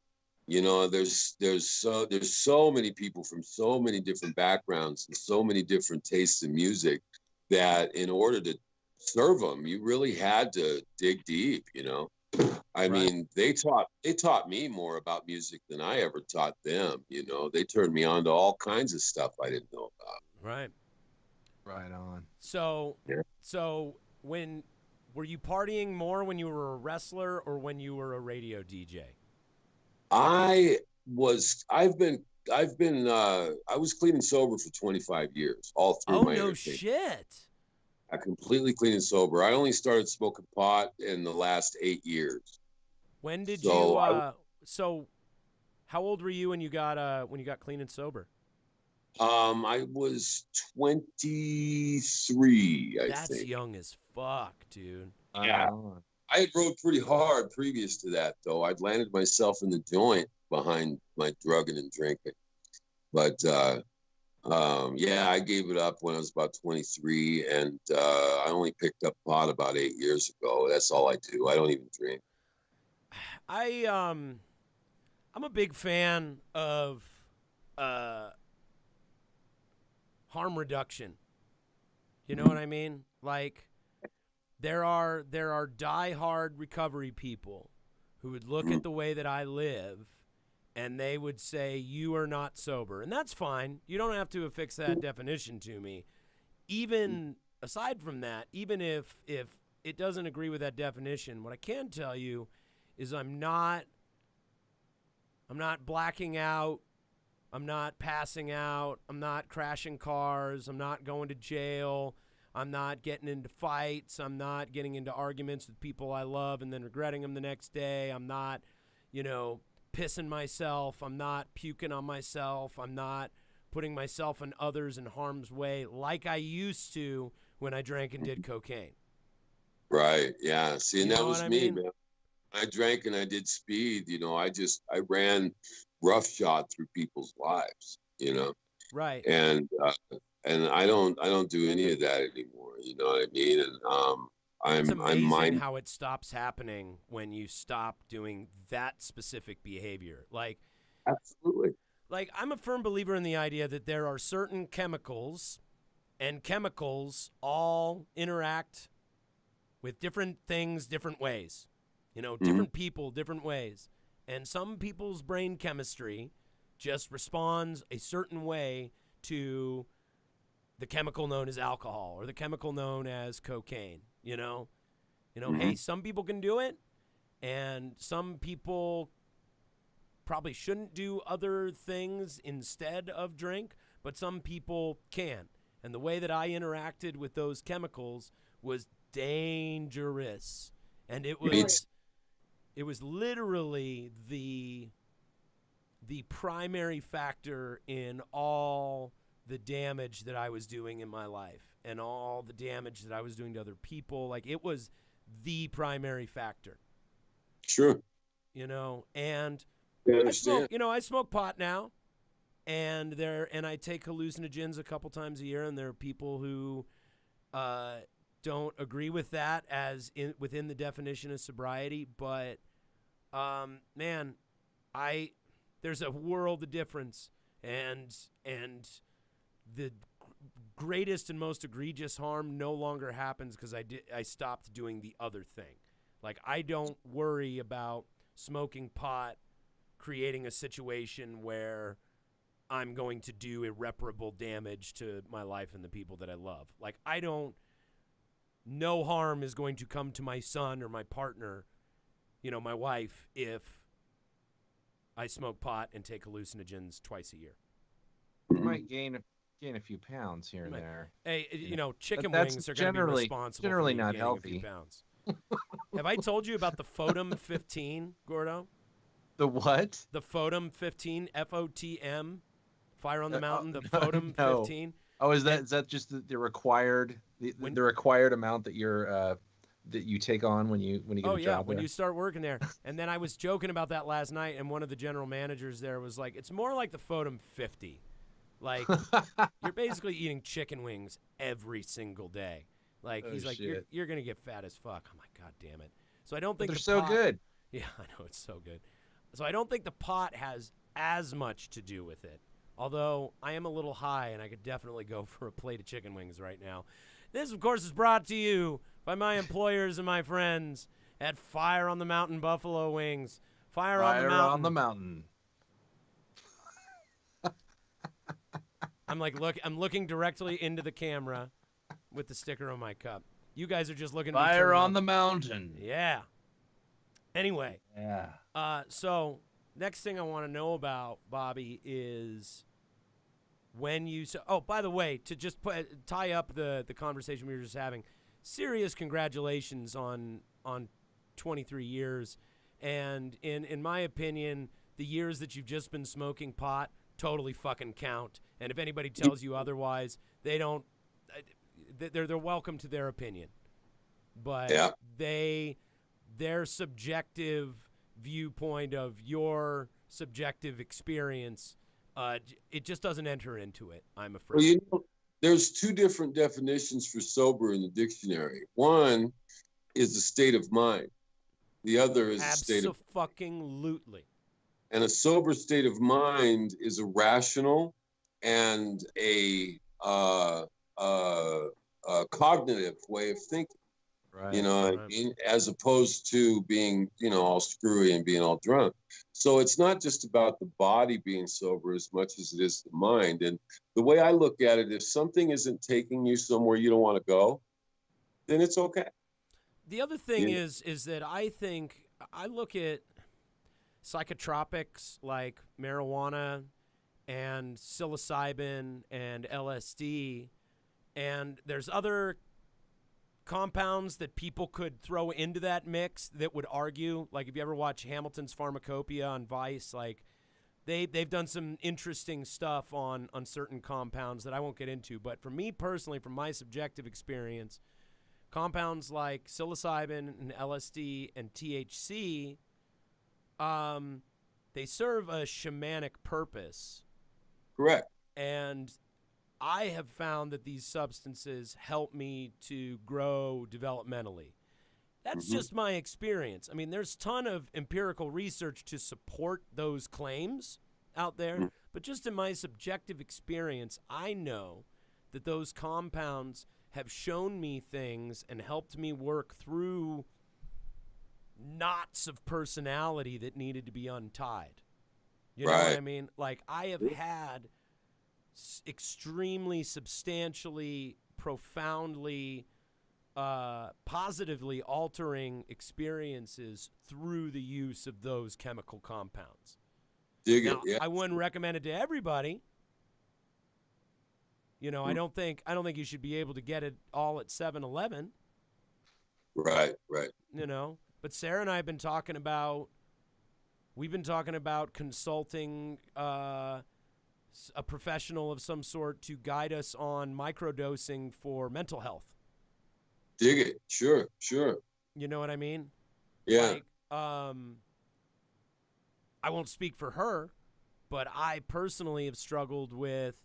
You know, there's so many people from so many different backgrounds and so many different tastes in music that in order to serve them, you really had to dig deep, you know. I mean, they taught me more about music than I ever taught them. You know, they turned me on to all kinds of stuff I didn't know about. Right on. So when were you partying more when you were a wrestler or when you were a radio DJ? I was clean and sober for 25 years, all through my entertainment. Shit. I completely clean and sober. I only started smoking pot in the last 8 years. When did you? So, how old were you when you got clean and sober? I was 23. I think. That's young as fuck, dude. Yeah. I had rode pretty hard previous to that, though. I'd landed myself in the joint behind my drugging and drinking. But I gave it up when I was about 23, and I only picked up pot about 8 years ago. That's all I do. I don't even drink. I'm a big fan of harm reduction. You know what I mean? Like, there are diehard recovery people who would look at the way that I live and they would say, you are not sober. And that's fine. You don't have to affix that definition to me. Even aside from that, even if it doesn't agree with that definition, what I can tell you is I'm not blacking out. I'm not passing out. I'm not crashing cars. I'm not going to jail. I'm not getting into fights. I'm not getting into arguments with people I love and then regretting them the next day. I'm not, pissing myself. I'm not puking on myself. I'm not putting myself and others in harm's way like I used to when I drank and did cocaine. Right. Yeah. See, and You that know was what I me, mean? man. I drank and I did speed. I ran roughshod through people's lives. Right. And I don't do any of that anymore. You know what I mean? And It's I'm amazing mind. how it stops happening when you stop doing that specific behavior. Absolutely. Like I'm a firm believer in the idea that there are certain chemicals, and chemicals all interact with different things different ways. Mhm. Different people different ways. And some people's brain chemistry just responds a certain way to the chemical known as alcohol or the chemical known as cocaine, hey, Mhm. some people can do it and some people probably shouldn't do other things instead of drink, but some people can. And the way that I interacted with those chemicals was dangerous. And it was literally the primary factor in all the damage that I was doing in my life and all the damage that I was doing to other people. Like it was the primary factor. Sure. And I I smoke, understand. I smoke pot now, and I take hallucinogens a couple times a year, and there are people who don't agree with that within the definition of sobriety, but man, there's a world of difference, and the greatest and most egregious harm no longer happens because I stopped doing the other thing. Like I don't worry about smoking pot creating a situation where I'm going to do irreparable damage to my life and the people that I love. Like no harm is going to come to my son or my partner, my wife, if I smoke pot and take hallucinogens twice a year. You might gain a few pounds here and there. Hey, chicken that's wings are going to be responsible generally for me not gaining healthy. a few pounds. Have I told you about the Fotum 15, Gordo? The what? The Fotum 15, FOTM, Fire on the Mountain, the Fotum No. 15. Oh, is that just the required the required amount that you take on when you get a job when there? you start working there. And then I was joking about that last night, and one of the general managers there was like, it's more like the Fotum 50. Like, you're basically eating chicken wings every single day. Like, he's like, shit. you're going to get fat as fuck. I'm like, God damn it. So I don't think they're the so pot, good. Yeah, I know, it's so good. So I don't think the pot has as much to do with it. Although I am a little high, and I could definitely go for a plate of chicken wings right now. This, of course, is brought to you by my employers and my friends at Fire on the Mountain Buffalo Wings. Fire on the Mountain. I'm looking directly into the camera with the sticker on my cup. You guys are just looking at me. Fire on the Mountain. Yeah. Anyway. Yeah. So next thing I want to know about, Bobby, is when you by the way, to just tie up the conversation we were just having, serious congratulations on 23 years. And in my opinion, the years that you've just been smoking pot totally fucking count. And if anybody tells you otherwise, they're welcome to their opinion. But Yeah. their subjective viewpoint of your subjective experience, it just doesn't enter into it, I'm afraid. Well, there's two different definitions for sober in the dictionary. One is a state of mind. The other is a state of Abso-fucking-lutely. And a sober state of mind is a rational and a cognitive way of thinking. Right. I mean, as opposed to being, all screwy and being all drunk. So it's not just about the body being sober as much as it is the mind. And the way I look at it, if something isn't taking you somewhere you don't want to go, then it's okay. The other thing is that I look at psychotropics like marijuana and psilocybin and LSD, and there's other compounds that people could throw into that mix that would argue, like if you ever watch Hamilton's Pharmacopoeia on Vice, like they've done some interesting stuff on certain compounds that I won't get into. But for me personally, from my subjective experience, compounds like psilocybin and LSD and THC, they serve a shamanic purpose. Correct. And I have found that these substances help me to grow developmentally. That's just my experience. I mean, there's a ton of empirical research to support those claims out there, but just in my subjective experience, I know that those compounds have shown me things and helped me work through knots of personality that needed to be untied. You know what I mean? Like, I have had extremely, substantially, profoundly, positively altering experiences through the use of those chemical compounds. Dig now, it, yeah. I wouldn't recommend it to everybody. You know, I don't think you should be able to get it all at 7-Eleven. Right, right. You know, but Sarah and I have been talking about. We've been talking about consulting a professional of some sort to guide us on microdosing for mental health. Dig it. Sure, sure. You know what I mean? Yeah. Like, I won't speak for her, but I personally have struggled with,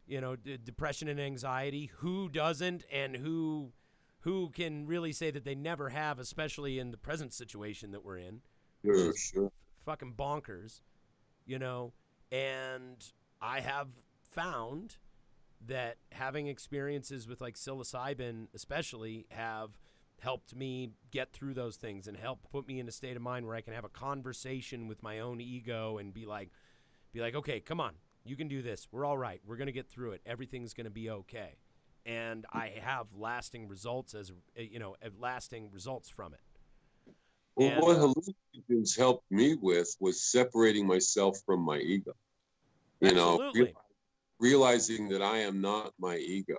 you know, depression and anxiety. Who doesn't, and who can really say that they never have, especially in the present situation that we're in? Sure, sure. Fucking bonkers, you know? And I have found that having experiences with like psilocybin especially have helped me get through those things and help put me in a state of mind where I can have a conversation with my own ego and be like, okay, come on, you can do this. We're all right. We're going to get through it. Everything's going to be okay. And I have lasting results lasting results from it. Well, And, what hallucinogens helped me with was separating myself from my ego. You absolutely. know, realizing that I am not my ego.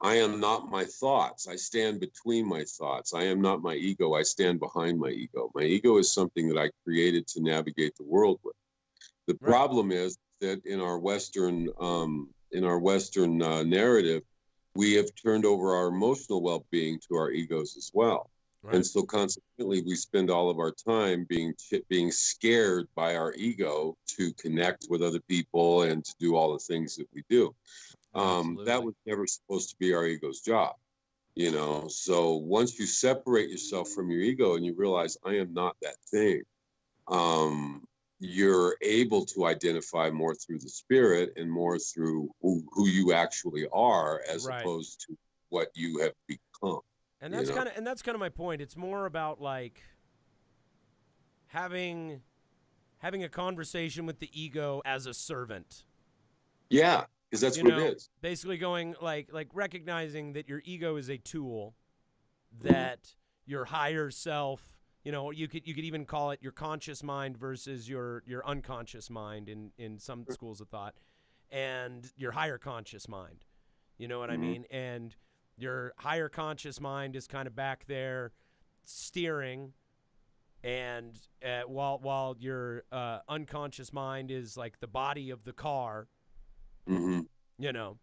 I am not my thoughts. I stand between my thoughts. I am not my ego. I stand behind my ego. My ego is something that I created to navigate the world with. The problem is that in our Western narrative, we have turned over our emotional well-being to our egos as well. Right. And so consequently, we spend all of our time being scared by our ego to connect with other people and to do all the things that we do. That was never supposed to be our ego's job, you know? So once you separate yourself from your ego and you realize I am not that thing, you're able to identify more through the spirit and more through who you actually are as opposed to what you have become. And that's kind of my point. It's more about like having a conversation with the ego as a servant. Yeah, because that's what it is. Basically going like recognizing that your ego is a tool, that your higher self, you know, you could even call it your conscious mind versus your unconscious mind in some schools of thought, and your higher conscious mind. You know what I mean? And your higher conscious mind is kind of back there steering, and while your unconscious mind is like the body of the car, you know,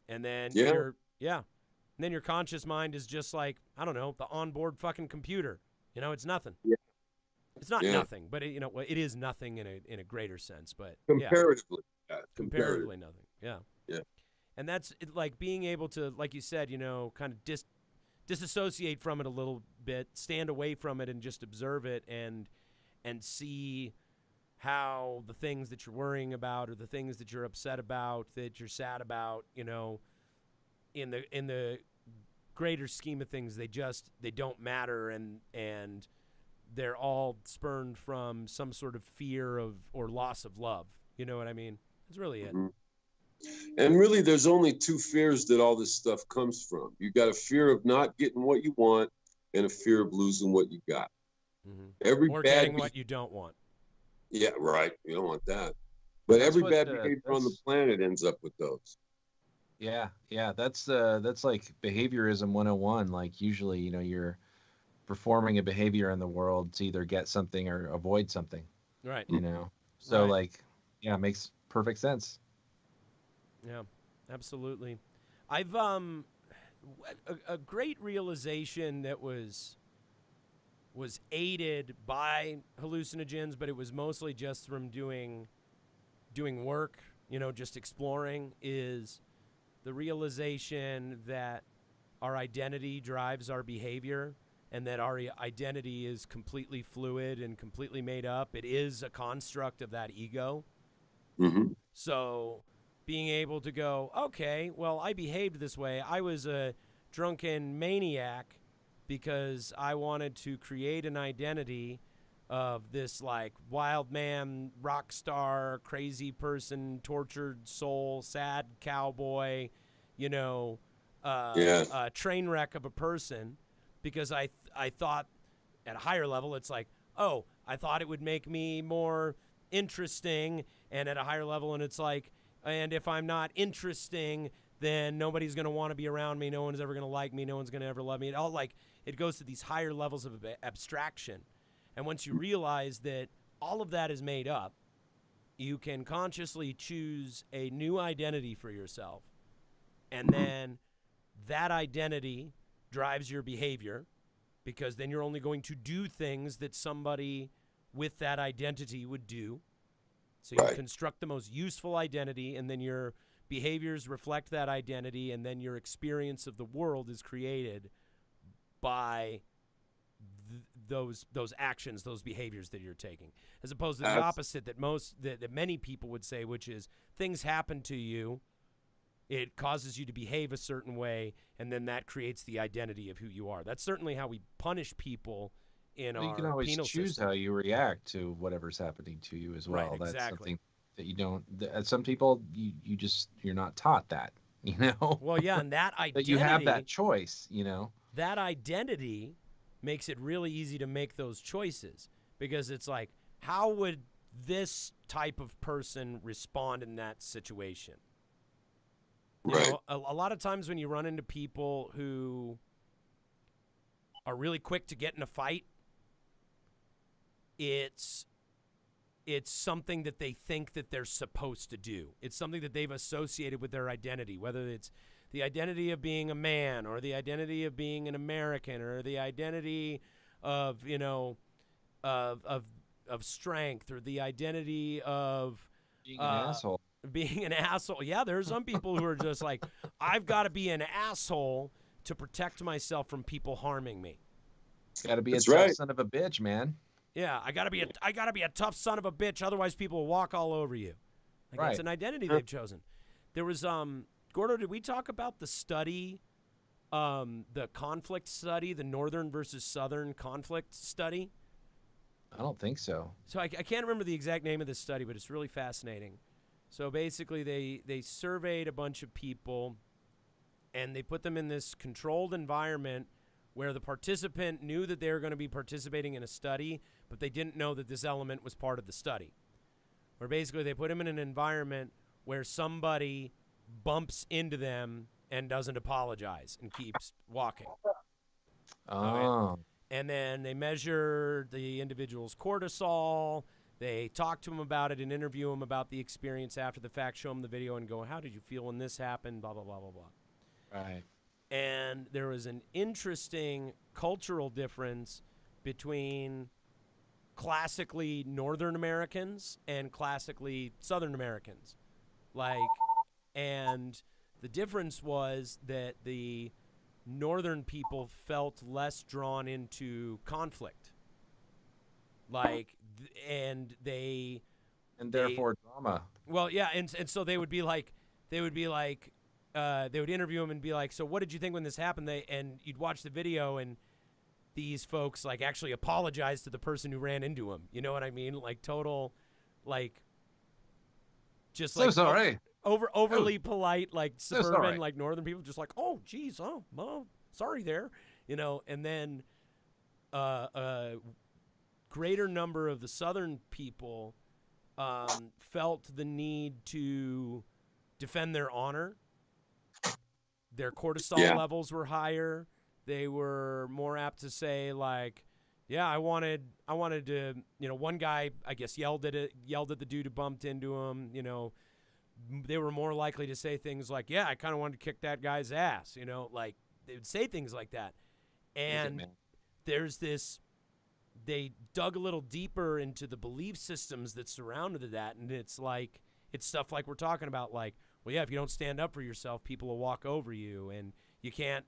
and then your conscious mind is just like, I don't know, the onboard fucking computer. You know, it's nothing. Yeah. It's not nothing, but it is nothing in a greater sense. But comparatively, comparatively nothing. Yeah. Yeah. And that's like being able to, like you said, you know, kind of disassociate from it a little bit, stand away from it, and just observe it and see how the things that you're worrying about or the things that you're upset about, that you're sad about, you know, in the greater scheme of things, they don't matter, and they're all spurned from some sort of fear of or loss of love. You know what I mean? That's really it. And really, there's only two fears that all this stuff comes from. You got a fear of not getting what you want and a fear of losing what you got. Or getting what you don't want. Yeah, right. You don't want that. But every bad behavior on the planet ends up with those. Yeah. That's like behaviorism 101. Like usually, you know, you're performing a behavior in the world to either get something or avoid something. Right. You know? So like, yeah, it makes perfect sense. Yeah, absolutely. I've a great realization that was aided by hallucinogens, but it was mostly just from doing work, just exploring, is the realization that our identity drives our behavior, and that our identity is completely fluid and completely made up. It is a construct of that ego. Mm-hmm. So being able to go, okay, well, I behaved this way. I was a drunken maniac because I wanted to create an identity of this like wild man, rock star, crazy person, tortured soul, sad cowboy, a train wreck of a person, because I thought at a higher level, it's like, oh, I thought it would make me more interesting, and at a higher level, and it's like, and if I'm not interesting, then nobody's going to want to be around me. No one's ever going to like me. No one's going to ever love me. It goes to these higher levels of abstraction. And once you realize that all of that is made up, you can consciously choose a new identity for yourself. And then that identity drives your behavior, because then you're only going to do things that somebody with that identity would do. So you construct the most useful identity, and then your behaviors reflect that identity, and then your experience of the world is created by those actions, those behaviors that you're taking, as opposed to the opposite that many people would say, which is things happen to you, it causes you to behave a certain way, and then that creates the identity of who you are. That's certainly how we punish people in our penal system. You can always choose how you react to whatever's happening to you as well. Right, exactly. That's something that you don't. Some people, you're not taught that. Well, yeah, and that identity. But you have that choice. That identity makes it really easy to make those choices, because it's like, how would this type of person respond in that situation? A lot of times when you run into people who are really quick to get in a fight, it's something that they think that they're supposed to do. It's something that they've associated with their identity, whether it's the identity of being a man, or the identity of being an American, or the identity of of strength, or the identity of being an asshole. Being an asshole. Yeah, there's some people who are just like, I've got to be an asshole to protect myself from people harming me. Got to be a tough son of a bitch, man. Yeah, I gotta be a tough son of a bitch. Otherwise, people will walk all over you. Like, it's an identity they've chosen. There was Gordo. Did we talk about the study, the conflict study, the northern versus southern conflict study? I don't think so. So I can't remember the exact name of this study, but it's really fascinating. So basically, they surveyed a bunch of people, and they put them in this controlled environment where the participant knew that they were going to be participating in a study, but they didn't know that this element was part of the study. Where basically they put them in an environment where somebody bumps into them and doesn't apologize and keeps walking. Oh. And then they measure the individual's cortisol. They talk to him about it and interview him about the experience after the fact, show him the video and go, how did you feel when this happened, blah, blah, blah, blah, blah. Right. And there was an interesting cultural difference between classically Northern Americans and classically Southern Americans. And the difference was that the Northern people felt less drawn into conflict. And therefore drama. Well, yeah, and so they would interview him and be like, so what did you think when this happened? And you'd watch the video, and these folks actually apologize to the person who ran into him. You know what I mean? Total, just so sorry. Overly polite, suburban, Northern people, just oh, geez, oh, sorry there, and then a greater number of the Southern people felt the need to defend their honor. Their cortisol levels were higher. They were more apt to say I wanted to, one guy, I guess, yelled at the dude who bumped into him. They were more likely to say things like, yeah, I kind of wanted to kick that guy's ass, would say things like that. And man. there's this, they dug a little deeper into the belief systems that surrounded that, and it's stuff like we're talking about, like, well, yeah, if you don't stand up for yourself, people will walk over you, and you can't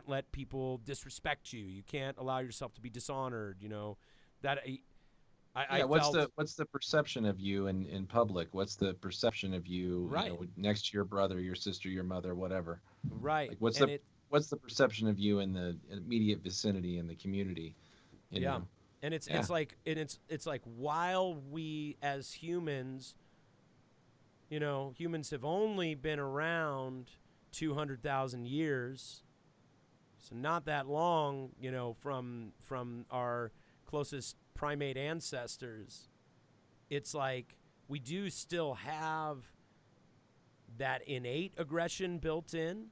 let people disrespect you. You can't allow yourself to be dishonored. That I what's the perception of you in public? What's the perception of you, right, next to your brother, your sister, your mother, whatever? right? Like what's the perception of you in the immediate vicinity in the community? You know? And it's like while we as humans, humans have only been around 200,000 years, so not that long, from our closest primate ancestors. It's like we do still have that innate aggression built in.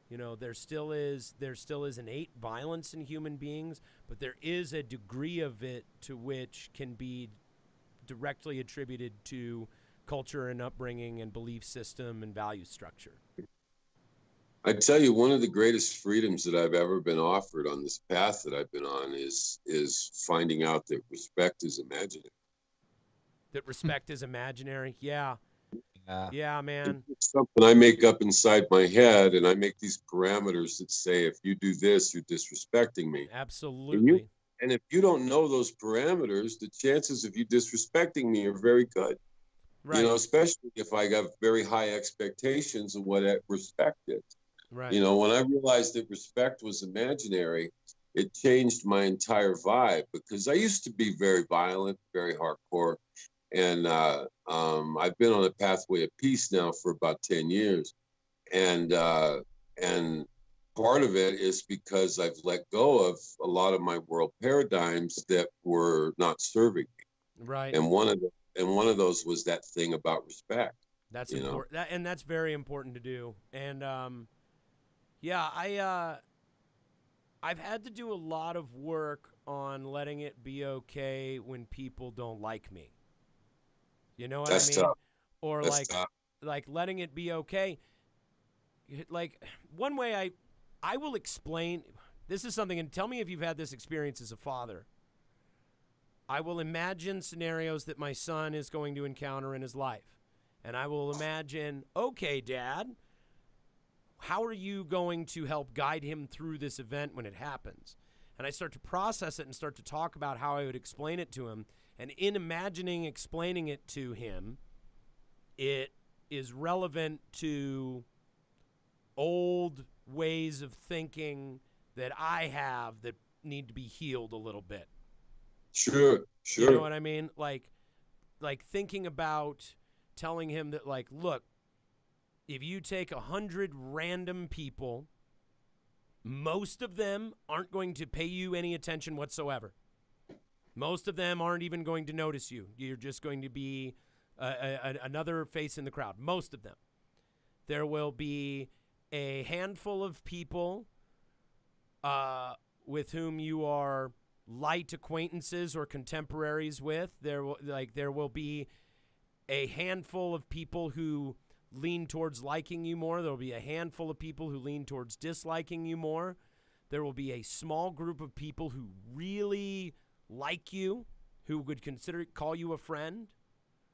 There still is innate violence in human beings, but there is a degree of it to which can be directly attributed to culture and upbringing and belief system and value structure. I tell you, one of the greatest freedoms that I've ever been offered on this path that I've been on is finding out that respect is imaginary. That respect is imaginary? Yeah. Yeah, man. It's something I make up inside my head, and I make these parameters that say, if you do this, you're disrespecting me. Absolutely. And if you don't know those parameters, the chances of you disrespecting me are very good. Right. Especially if I have very high expectations of what respect is. Right. When I realized that respect was imaginary, it changed my entire vibe, because I used to be very violent, very hardcore. And I've been on a pathway of peace now for about 10 years. And part of it is because I've let go of a lot of my world paradigms that were not serving me. Right. And one of those was that thing about respect. That's important. And that's very important to do. And I've had to do a lot of work on letting it be okay when people don't like me. You know what That's I mean? tough. Or That's tough. like letting it be okay. Like, one way I will explain, this is something, and tell me if you've had this experience as a father. I will imagine scenarios that my son is going to encounter in his life. And I will imagine, okay, Dad, how are you going to help guide him through this event when it happens? And I start to process it and start to talk about how I would explain it to him. And in imagining explaining it to him, it is relevant to old ways of thinking that I have that need to be healed a little bit. Sure. You know what I mean? Like thinking about telling him that, like, look, if you take 100 random people, most of them aren't going to pay you any attention whatsoever. Most of them aren't even going to notice you. You're just going to be another face in the crowd. Most of them. There will be a handful of people with whom you are light acquaintances or contemporaries with. There will be a handful of people who lean towards liking you more. There will be a handful of people who lean towards disliking you more. There will be a small group of people who really like you, who would call you a friend,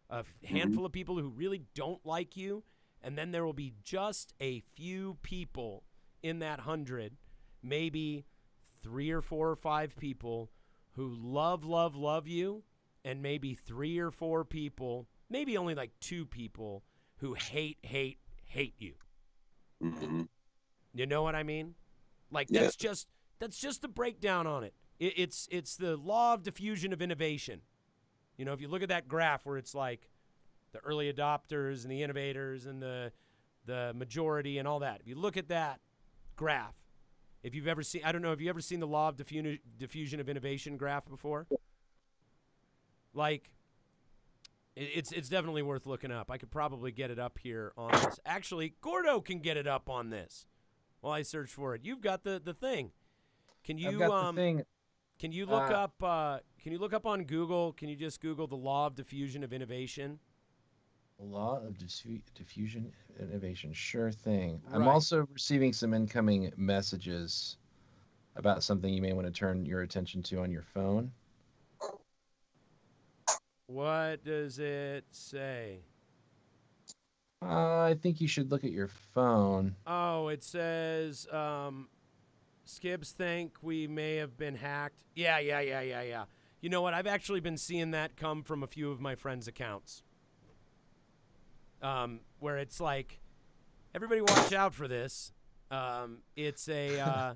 a handful of people who really don't like you, and then there will be just a few people in that 100, maybe 3 or 4 or 5 people who love you, and maybe 3 or 4 people, maybe only like 2 people who hate you. Mm-hmm. You know what I mean? Like, Yeah. that's just the breakdown on it. It's the law of diffusion of innovation. If you look at that graph where it's like the early adopters and the innovators and the majority and all that. If you look at that graph, if you've ever seen, I don't know, have you ever seen the law of diffusion of innovation graph before? Like, it's definitely worth looking up. I could probably get it up here on this. Actually, Gordo can get it up on this while I search for it. You've got the thing. Can you I've got the thing. Can you look up? Can you look up on Google? Can you just Google the law of diffusion of innovation? Law of diffusion innovation. Sure thing. I'm Right. also receiving some incoming messages about something you may want to turn your attention to on your phone. What does it say? I think you should look at your phone. Oh, it says Skibbs think we may have been hacked. Yeah. You know what? I've actually been seeing that come from a few of my friends' accounts. Where it's like, everybody watch out for this. It's a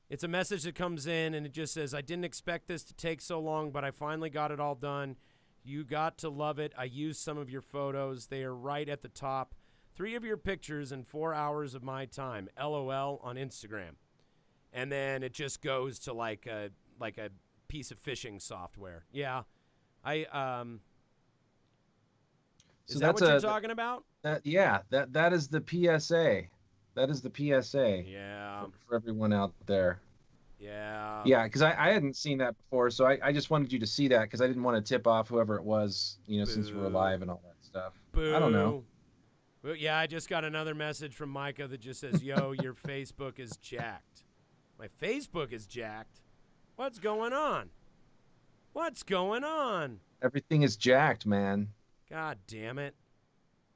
it's a message that comes in and it just says, I didn't expect this to take so long, but I finally got it all done. You got to love it. I used some of your photos. They are right at the top. 3 of your pictures and 4 hours of my time. LOL on Instagram. And then it just goes to like a piece of phishing software. Yeah. Is So that that's what you're talking about? that is the PSA. That is the PSA Yeah. for everyone out there. Yeah. Yeah, because I hadn't seen that before, so I just wanted you to see that because I didn't want to tip off whoever it was, since we're Boo. alive and all that stuff. Boo. I don't know. Well, yeah, I just got another message from Micah that just says, yo, your Facebook is jacked. My Facebook is jacked? What's going on? What's going on? Everything is jacked, man. God damn it.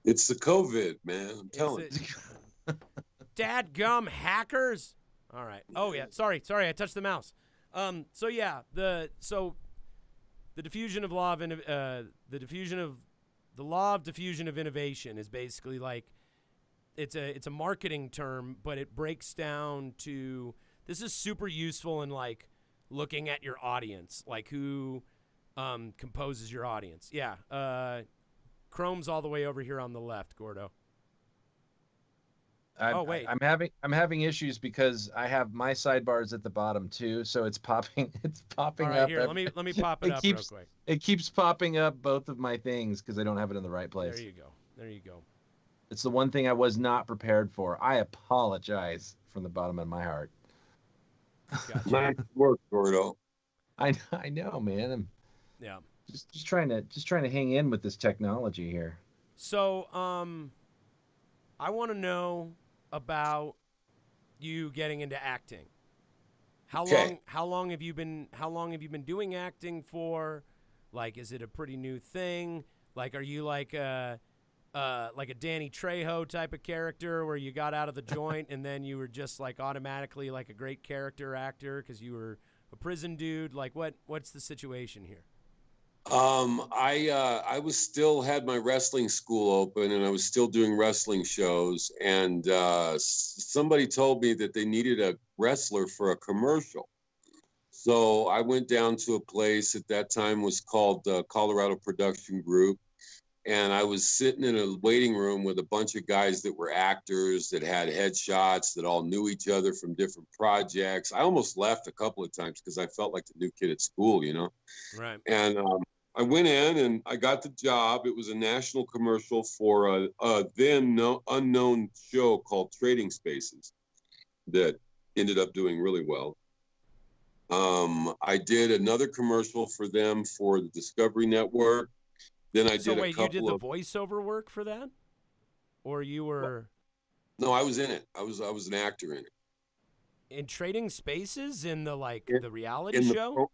It's the COVID, man. I'm telling you. Dadgum hackers. All right. Oh yeah. Sorry. I touched the mouse. So yeah. The diffusion of law of the law of diffusion of innovation is basically like it's a marketing term, but it breaks down to, this is super useful in like looking at your audience, like who composes your audience. Yeah. Chrome's all the way over here on the left, Gordo. Wait. I'm having issues because I have my sidebars at the bottom too, so it's popping All right, up. here, let me pop it up real quick. It keeps popping up both of my things because I don't have it in the right place. There you go. It's the one thing I was not prepared for. I apologize from the bottom of my heart. Gotcha. Nice work, Gordo. I know, man. I'm just trying to hang in with this technology here. So, I want to know about you getting into acting. How long have you been doing acting for? Like, is it a pretty new thing? Like, are you like a Danny Trejo type of character where you got out of the joint and then you were just like automatically like a great character actor because you were a prison dude? Like, what's the situation here? I was still had my wrestling school open and I was still doing wrestling shows, and somebody told me that they needed a wrestler for a commercial. So I went down to a place at that time was called Colorado Production Group, and I was sitting in a waiting room with a bunch of guys that were actors that had headshots that all knew each other from different projects. I almost left a couple of times because I felt like the new kid at school, Right. And I went in and I got the job. It was a national commercial for a then unknown show called Trading Spaces that ended up doing really well. I did another commercial for them for the Discovery Network. Then I did a couple you did the voiceover work for that? Or you were... No, I was in it. I was an actor in it. In Trading Spaces? In the the reality show?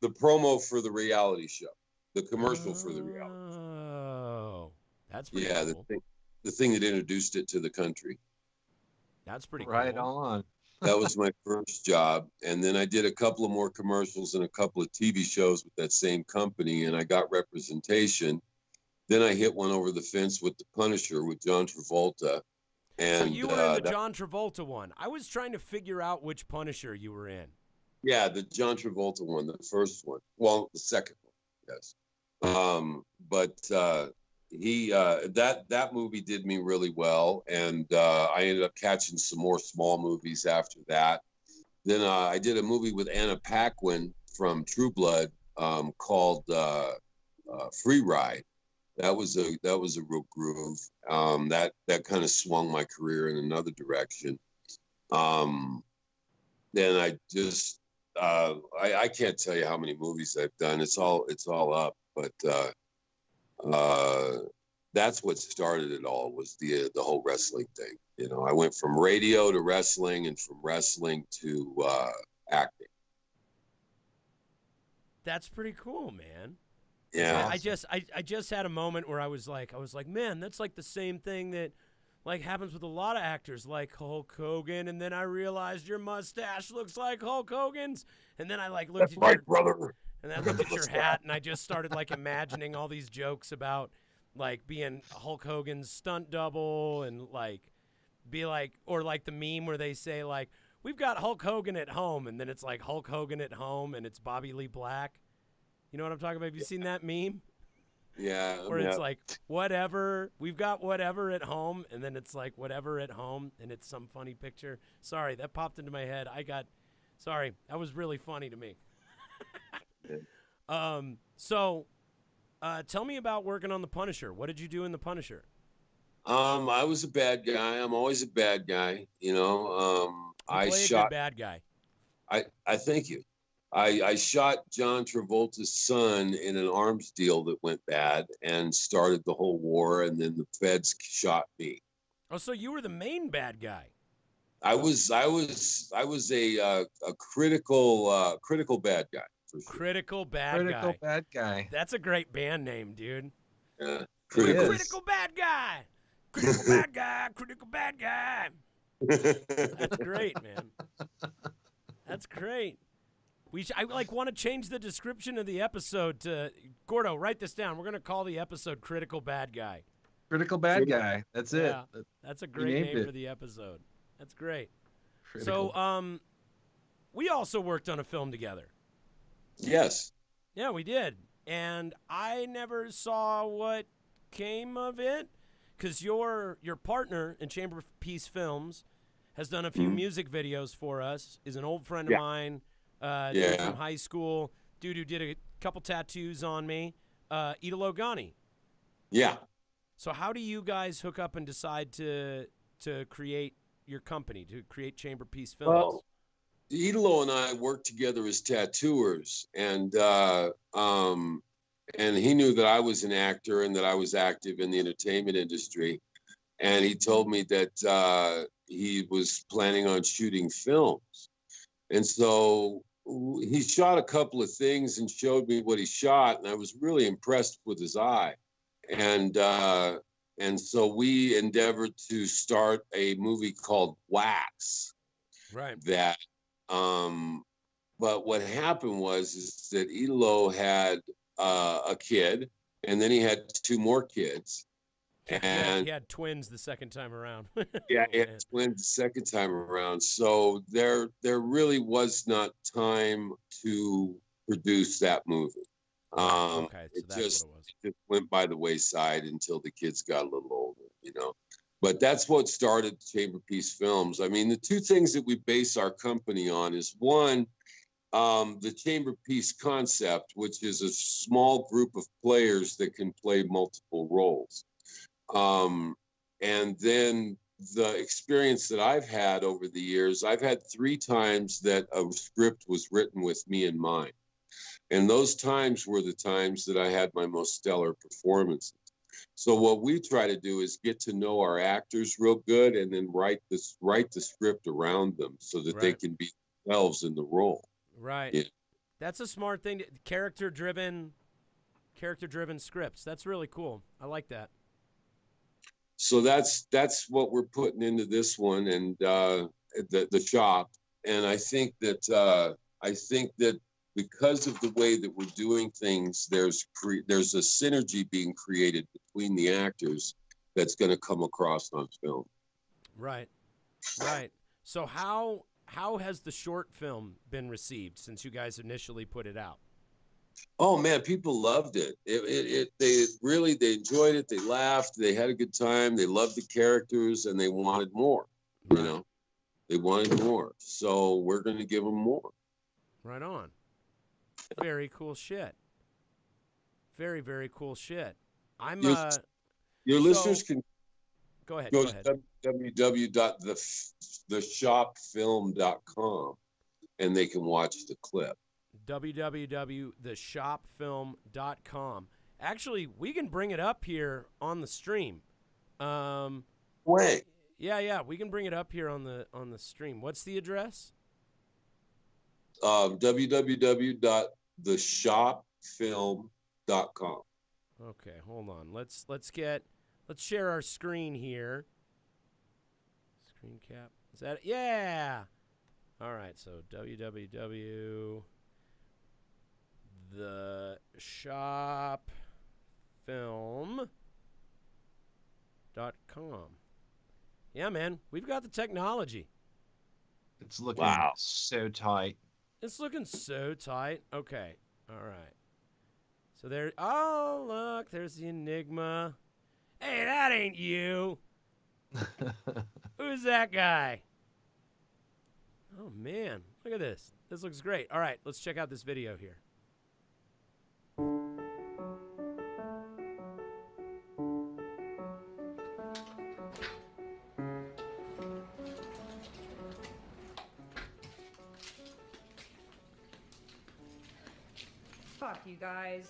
The promo for the reality show. The commercial for the reality show. Oh, that's pretty cool. The thing that introduced it to the country. That's pretty cool. Right on. That was my first job. And then I did a couple of more commercials and a couple of TV shows with that same company, and I got representation. Then I hit one over the fence with The Punisher with John Travolta. And so you were in the John Travolta one. I was trying to figure out which Punisher you were in. Yeah, the John Travolta one, the first one. Well, the second one, yes. But that movie did me really well, and I ended up catching some more small movies after that. Then I did a movie with Anna Paquin from True Blood called Free Ride. That was a real groove. That kind of swung my career in another direction. Then I just I can't tell you how many movies I've done. It's all up, but that's what started it all, was the whole wrestling thing. You know, I went from radio to wrestling, and from wrestling to acting. That's pretty cool, man. Yeah. I just had a moment where I was like, man, that's like the same thing that like happens with a lot of actors like Hulk Hogan, and then I realized your mustache looks like Hulk Hogan's, and then I like looked at your brother. And I looked at your hat, and I just started like imagining all these jokes about like being Hulk Hogan's stunt double, and like be like, or like the meme where they say like, we've got Hulk Hogan at home, and then it's like Hulk Hogan at home, and it's Bobby Lee Black. You know what I'm talking about? Have you seen that meme? Yeah. Where it's like, whatever, we've got whatever at home, and then it's like whatever at home, and it's some funny picture. Sorry, that popped into my head. Sorry, that was really funny to me. So tell me about working on The Punisher. What did you do in The Punisher? I was a bad guy. I'm always a bad guy. You know, I shot a good bad guy. I thank you. I shot John Travolta's son in an arms deal that went bad and started the whole war, and then the feds shot me. Oh, so you were the main bad guy. I was a critical bad guy. For sure. Critical bad guy. That's a great band name, dude. Yeah. Critical bad guy. Critical bad guy. Critical bad guy. That's great, man. That's great. I want to change the description of the episode to Gordo. Write this down. We're gonna call the episode "Critical Bad Guy." Critical bad guy. That's it. That's a great name for the episode. That's great. Critical. So, we also worked on a film together. Yes. Yeah, we did, and I never saw what came of it because your partner in Chamber of Peace Films has done a few music videos for us. Is an old friend of mine. Dude from high school, dude who did a couple tattoos on me, Italo Gani. Yeah. So how do you guys hook up and decide to create your company, to create Chamber Piece Films? Well, Italo and I worked together as tattooers, and he knew that I was an actor and that I was active in the entertainment industry, and he told me that he was planning on shooting films, and so he shot a couple of things and showed me what he shot, and I was really impressed with his eye. And so we endeavored to start a movie called Wax. Right. That, but what happened is that Italo had a kid, and then he had two more kids. And he had twins the second time around. Yeah, he had twins the second time around. So there really was not time to produce that movie. Okay, so that's what it was. It just went by the wayside until the kids got a little older, you know. But that's what started Chamber Piece Films. I mean, the two things that we base our company on is one, the Chamber Piece concept, which is a small group of players that can play multiple roles. And then the experience that I've had over the years, I've had 3 times that a script was written with me in mind. And those times were the times that I had my most stellar performances. So what we try to do is get to know our actors real good, and then write the script around them so that they can be themselves in the role. Right. Yeah. That's a smart thing. Character-driven scripts. That's really cool. I like that. So that's what we're putting into this one, and the shop. And I think that because of the way that we're doing things, there's a synergy being created between the actors that's going to come across on film. Right. So how has the short film been received since you guys initially put it out? Oh man, people loved it. They enjoyed it. They laughed. They had a good time. They loved the characters, and they wanted more. Right. You know, they wanted more. So we're going to give them more. Right on. Very cool shit. Very, very cool shit. Your listeners can go ahead. Go to www.theshopfilm.com, and they can watch the clip. www.theshopfilm.com. Actually, we can bring it up here on the stream. Wait. Yeah, we can bring it up here on the stream. What's the address? www.theshopfilm.com. Okay, hold on. Let's share our screen here. Screen cap. Is that it? Yeah. All right, so www.theshopfilm.com. Yeah, man, we've got the technology. It's looking so tight. It's looking so tight. Okay, all right. So there. Oh, look, there's the Enigma. Hey, that ain't you. Who's that guy? Oh, man. Look at this. This looks great. All right, let's check out this video here. Fuck you guys.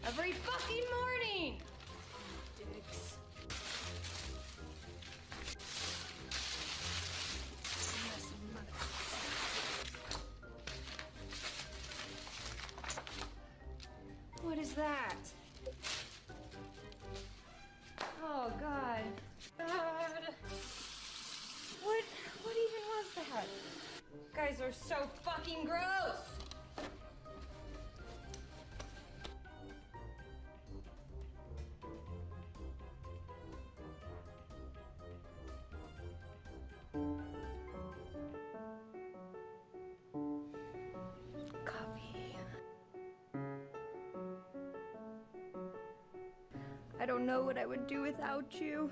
Every fucking morning! Dicks. What is that? Oh, God. God. What even was that? You guys are so fucking gross! Coffee. I don't know what I would do without you.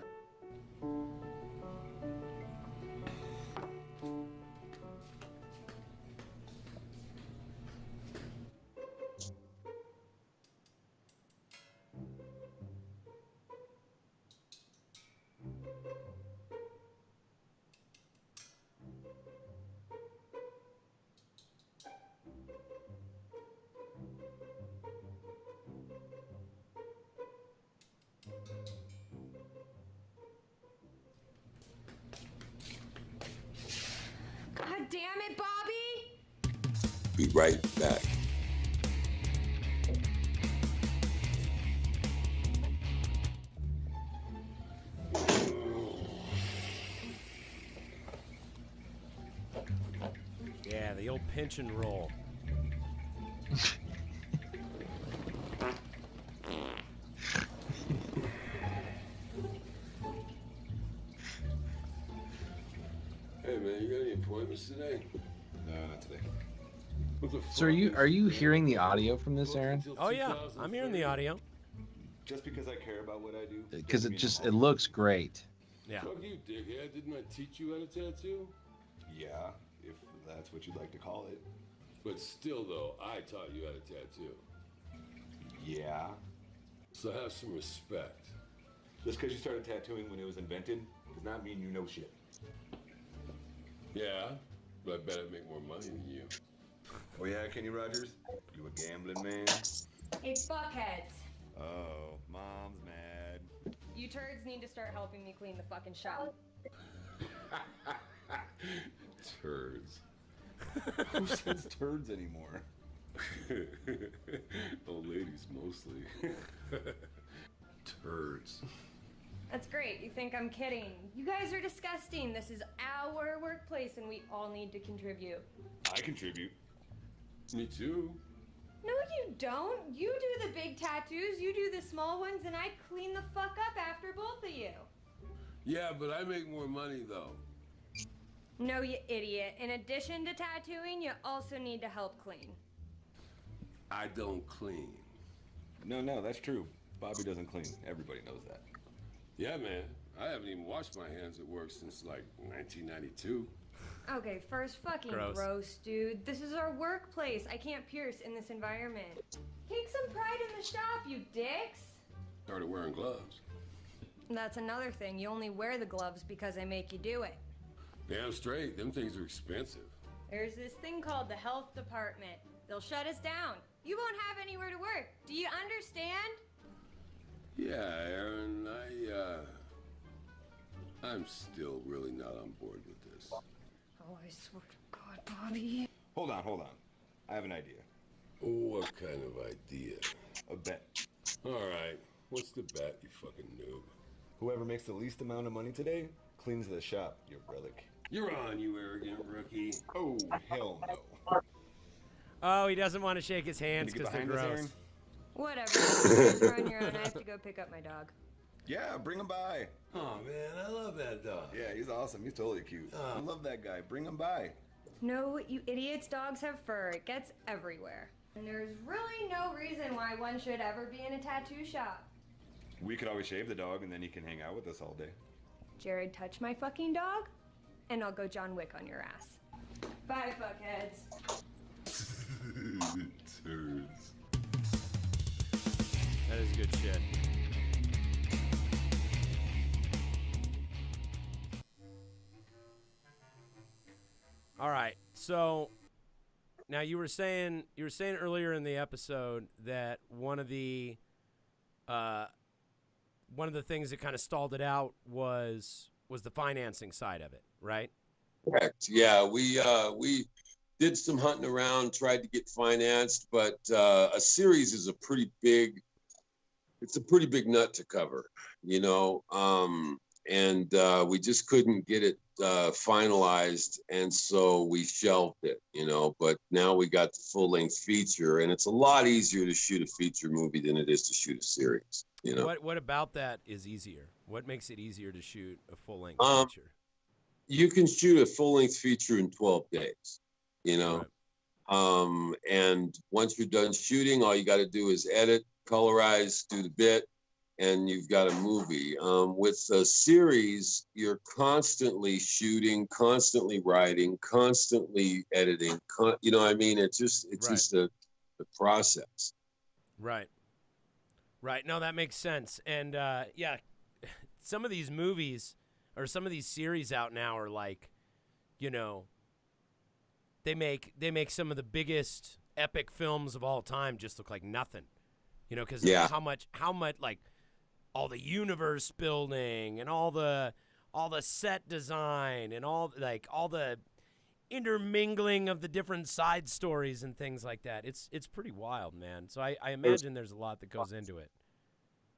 God damn it, Bobby! Be right back. Yeah, the old pinch and roll. Hey man, you got any appointments today? No, not today. What the So are you hearing the audio from this, Aaron? Oh, yeah, I'm hearing the audio. Just because I care about what I do. Because doesn't it mean just I'm it looks great. Yeah. Fuck you, dickhead. Didn't I teach you how to tattoo? Yeah, if that's what you'd like to call it. But still, though, I taught you how to tattoo. Yeah. So have some respect. Just because you started tattooing when it was invented does not mean you know shit. Yeah, but I bet I make more money than you. Oh yeah, Kenny Rogers? You a gambling man? Hey, fuckheads. Oh, Mom's mad. You turds need to start helping me clean the fucking shop. Turds. Who says turds anymore? Old ladies, mostly. Turds. That's great. You think I'm kidding. You guys are disgusting. This is our workplace and we all need to contribute. I contribute. Me too. No, you don't. You do the big tattoos, you do the small ones, and I clean the fuck up after both of you. Yeah, but I make more money, though. No, you idiot. In addition to tattooing, you also need to help clean. I don't clean. No, that's true. Bobby doesn't clean. Everybody knows that. Yeah, man. I haven't even washed my hands at work since, like, 1992. Okay, first fucking gross, dude. This is our workplace. I can't pierce in this environment. Take some pride in the shop, you dicks. Started wearing gloves. And that's another thing. You only wear the gloves because I make you do it. Damn straight. Them things are expensive. There's this thing called the health department. They'll shut us down. You won't have anywhere to work. Do you understand? Yeah, Aaron, I'm still really not on board with this. Oh, I swear to God, Bobby. Hold on. I have an idea. What kind of idea? A bet. All right. What's the bet, you fucking noob? Whoever makes the least amount of money today cleans the shop, you relic. You're on, you arrogant rookie. Oh, hell no. Oh, he doesn't want to shake his Can hands you get because they're behind us, gross. Aaron? Whatever. You guys are on your own. I have to go pick up my dog. Yeah, bring him by. Oh, man, I love that dog. Yeah, he's awesome. He's totally cute. I love that guy. Bring him by. No, you idiots, dogs have fur. It gets everywhere. And there's really no reason why one should ever be in a tattoo shop. We could always shave the dog, and then he can hang out with us all day. Jared, touch my fucking dog, and I'll go John Wick on your ass. Bye, fuckheads. Turds. That is good shit. All right, so now you were saying earlier in the episode that one of the things that kind of stalled it out was the financing side of it, right? Correct. Yeah, we did some hunting around, tried to get financed, but a series is a pretty big nut to cover, you know, and we just couldn't get it finalized, and so we shelved it, you know. But now we got the full-length feature, and it's a lot easier to shoot a feature movie than it is to shoot a series, you know. What about that is easier? What makes it easier to shoot a full-length feature? You can shoot a full-length feature in 12 days, you know. Right. And once you're done shooting, all you got to do is edit, colorize, do the bit, and you've got a movie. With a series, you're constantly shooting, constantly writing, constantly editing. You know what I mean? It's just the process. Right. Right. No, that makes sense. And yeah, some of these movies or some of these series out now are like, you know, they make some of the biggest epic films of all time just look like nothing. You know, because how much like all the universe building and all the set design and all the intermingling of the different side stories and things like that. It's pretty wild, man. So I imagine there's a lot that goes into it.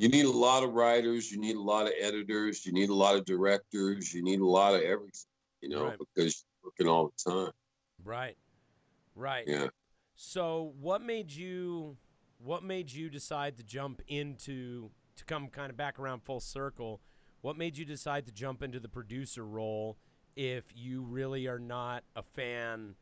You need a lot of writers, you need a lot of editors, you need a lot of directors, you need a lot of everything, you know, because you're working all the time. Right. Yeah. So what made you decide to jump into, to come kind of back around full circle, what made you decide to jump into the producer role if you really are not a fan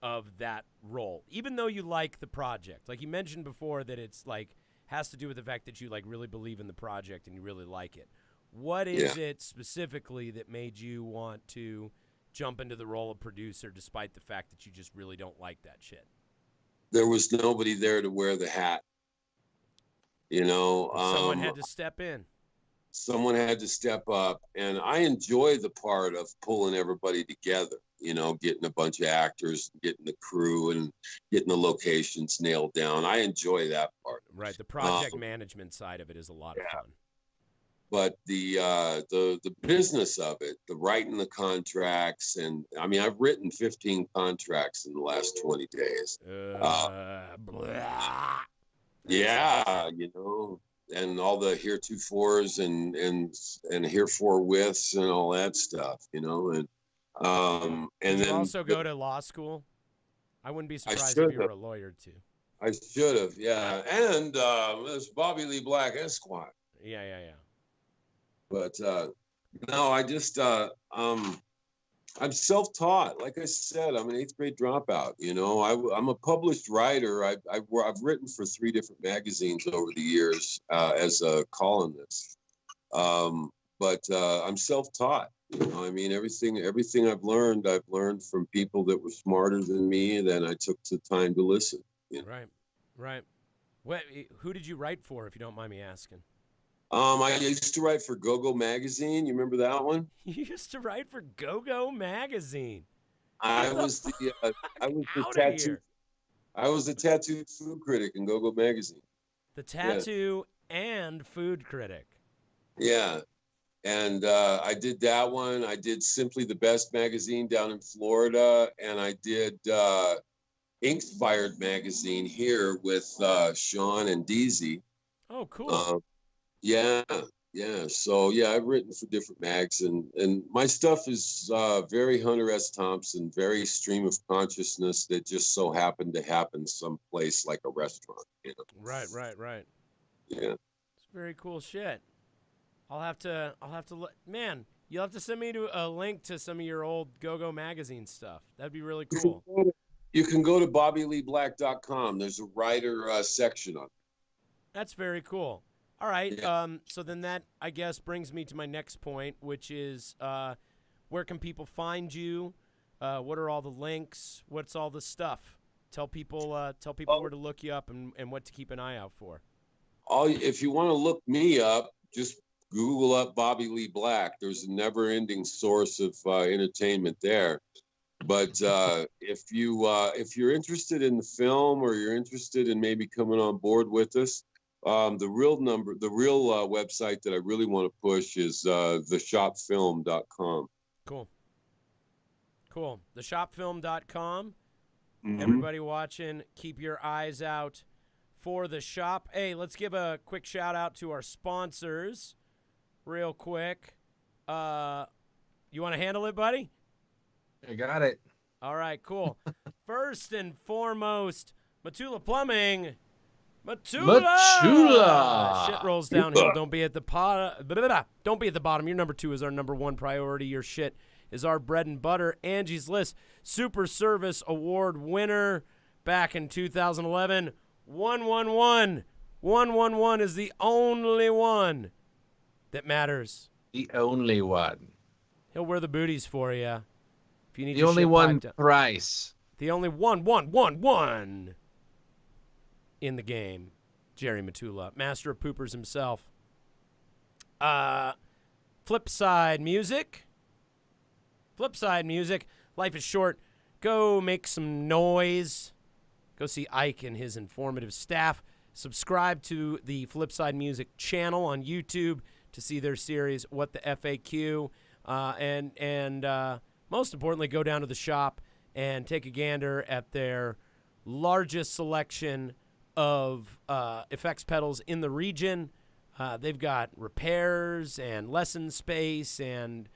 of that role? Even though you like the project. Like you mentioned before that it's like has to do with the fact that you like really believe in the project and you really like it. What is it specifically that made you want to jump into the role of producer despite the fact that you just really don't like that shit? There was nobody there to wear the hat. You know, someone had to step in. Someone had to step up, and I enjoy the part of pulling everybody together, you know, getting a bunch of actors, getting the crew and getting the locations nailed down. I enjoy that part. Right. The project management side of it is a lot of fun. But the business of it, the writing the contracts, and I mean, I've written 15 contracts in the last 20 days. Yeah, you know, and all the heretofores and herefore-withs and all that stuff, you know, and Did then you also go to law school? I wouldn't be surprised if you were a lawyer too. I should have, yeah, and there's Bobby Lee Black Esquire. Yeah. But no, I just I'm self-taught. Like I said, I'm an 8th grade dropout. You know, I'm a published writer. I've written for 3 different magazines over the years as a columnist. But I'm self-taught. You know, I mean, everything I've learned from people that were smarter than me. And then I took the time to listen. You know? Right. Who did you write for, if you don't mind me asking? I used to write for Go-Go Magazine. You remember that one? You used to write for Go-Go Magazine. I was the Outta tattoo. here. I was the tattoo food critic in Go-Go Magazine. The tattoo and food critic. Yeah. And I did that one. I did Simply the Best magazine down in Florida. And I did Inspired magazine here with Sean and Deezy. Oh, cool. Yeah. So, yeah, I've written for different mags. And my stuff is very Hunter S. Thompson, very stream of consciousness that just so happened to happen someplace like a restaurant. You know? Right. Yeah. It's very cool shit. I'll have to man, you'll have to send me a link to some of your old Go-Go Magazine stuff. That'd be really cool. You can go to BobbyLeeBlack.com. There's a writer section on it. That's very cool. All right. Yeah. So then that, I guess, brings me to my next point, which is where can people find you? What are all the links? What's all the stuff? Tell people where to look you up and what to keep an eye out for. If you want to look me up, just Google up Bobby Lee Black. There's a never-ending source of entertainment there. But if you're interested in the film or you're interested in maybe coming on board with us, the real website that I really want to push is theshopfilm.com. Cool. Theshopfilm.com. Mm-hmm. Everybody watching, keep your eyes out for the shop. Hey, let's give a quick shout out to our sponsors real quick. You want to handle it, buddy? I got it. All right, cool. First and foremost, Matula Plumbing. Matula! Shit rolls downhill. Don't be at the Don't be at the bottom. Your number 2 is our number 1 priority. Your shit is our bread and butter. Angie's List Super Service Award winner back in 2011. 111. 111 is the only one that matters. The only one. He'll wear the booties for you. If you need The only one price. The only one in the game. Jerry Matula, master of poopers himself. Flipside music. Life is short. Go make some noise. Go see Ike and his informative staff. Subscribe to the Flipside Music channel on YouTube to see their series, What the FAQ. And most importantly, go down to the shop and take a gander at their largest selection of effects pedals in the region. They've got repairs and lesson space and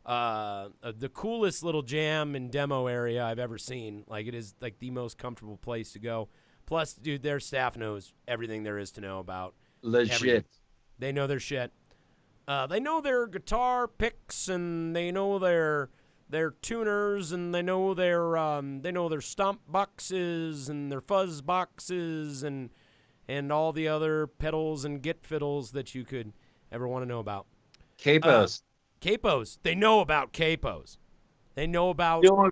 the coolest little jam and demo area I've ever seen. Like, it is like the most comfortable place to go. Plus, dude, their staff knows everything there is to know about. Legit. Everything. They know their shit. They know their guitar picks, and they know their tuners, and they know their stomp boxes and their fuzz boxes and all the other pedals and git fiddles that you could ever want to know about. Capos. Capos. They know about capos. They know about. You know,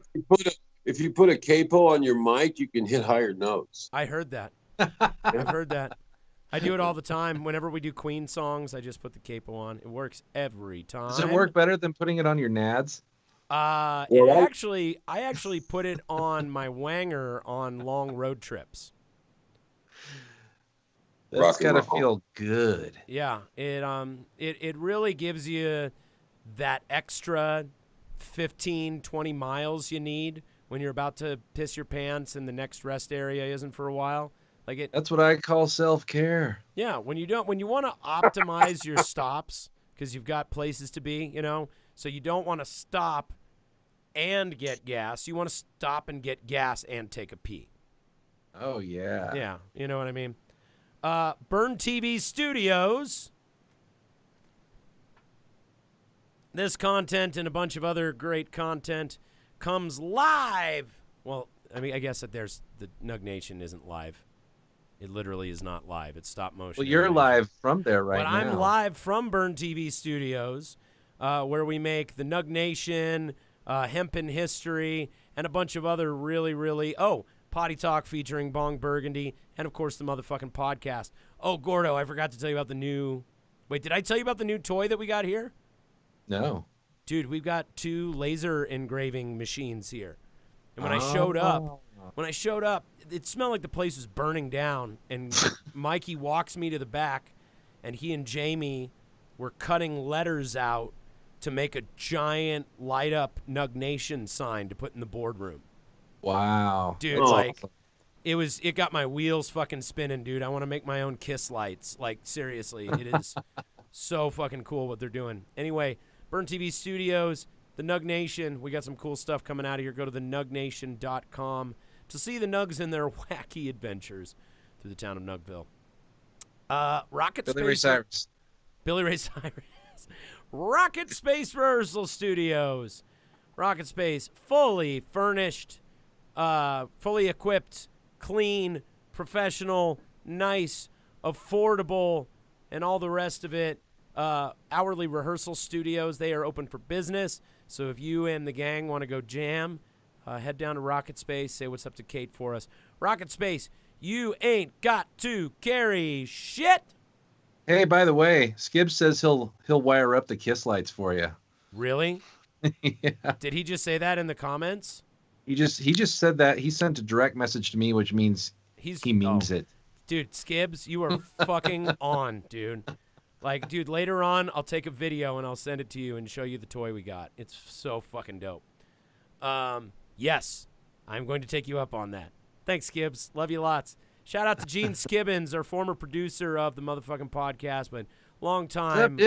if you put a capo on your mic, you can hit higher notes. I heard that. I've heard that. I do it all the time. Whenever we do Queen songs, I just put the capo on. It works every time. Does it work better than putting it on your nads? I actually put it on my wanger on long road trips. That's gotta feel good. Yeah, it really gives you that extra 15, 20 miles you need when you're about to piss your pants and the next rest area isn't for a while. That's what I call self-care. Yeah, when you want to optimize your stops because you've got places to be, so you don't want to stop and get gas. You want to stop and get gas and take a pee. Oh, yeah. Yeah, you know what I mean? Burn TV Studios. This content and a bunch of other great content comes live. Well, I mean, I guess that the Nug Nation isn't live. It literally is not live. It's stop motion. Well, you're live from there right now. But I'm live from Burn TV Studios, where we make the Nug Nation, Hemp in History, and a bunch of other really, Potty Talk featuring Bong Burgundy, and, of course, the motherfucking podcast. Oh, Gordo, I forgot to tell you about the new Wait, did I tell you about the new toy that we got here? No. Dude, we've got 2 laser engraving machines here. And when I showed up, it smelled like the place was burning down. And Mikey walks me to the back, and he and Jamie were cutting letters out to make a giant light-up Nug Nation sign to put in the boardroom. Wow. Dude, like, it got my wheels fucking spinning, dude. I want to make my own kiss lights. Like, seriously, it is so fucking cool what they're doing. Anyway, Burn TV Studios, the Nug Nation. We got some cool stuff coming out of here. Go to thenugnation.com to see the Nugs and their wacky adventures through the town of Nugville. RocketSpace. Billy Ray Cyrus. Billy Ray Cyrus. RocketSpace Rehearsal Studios. RocketSpace, fully furnished, fully equipped, clean, professional, nice, affordable, and all the rest of it. Hourly rehearsal studios. They are open for business. So if you and the gang want to go jam, head down to RocketSpace. Say what's up to Kate for us. RocketSpace, you ain't got to carry shit. Hey, by the way, Skibbs says he'll wire up the kiss lights for you. Really? Yeah. Did he just say that in the comments? He just said that. He sent a direct message to me, which means he means it. Dude, Skibbs, you are fucking on, dude. Like, dude, later on, I'll take a video and I'll send it to you and show you the toy we got. It's so fucking dope. Yes, I'm going to take you up on that. Thanks, Skibbs. Love you lots. Shout out to Gene Skibbons, our former producer of the motherfucking podcast, but longtime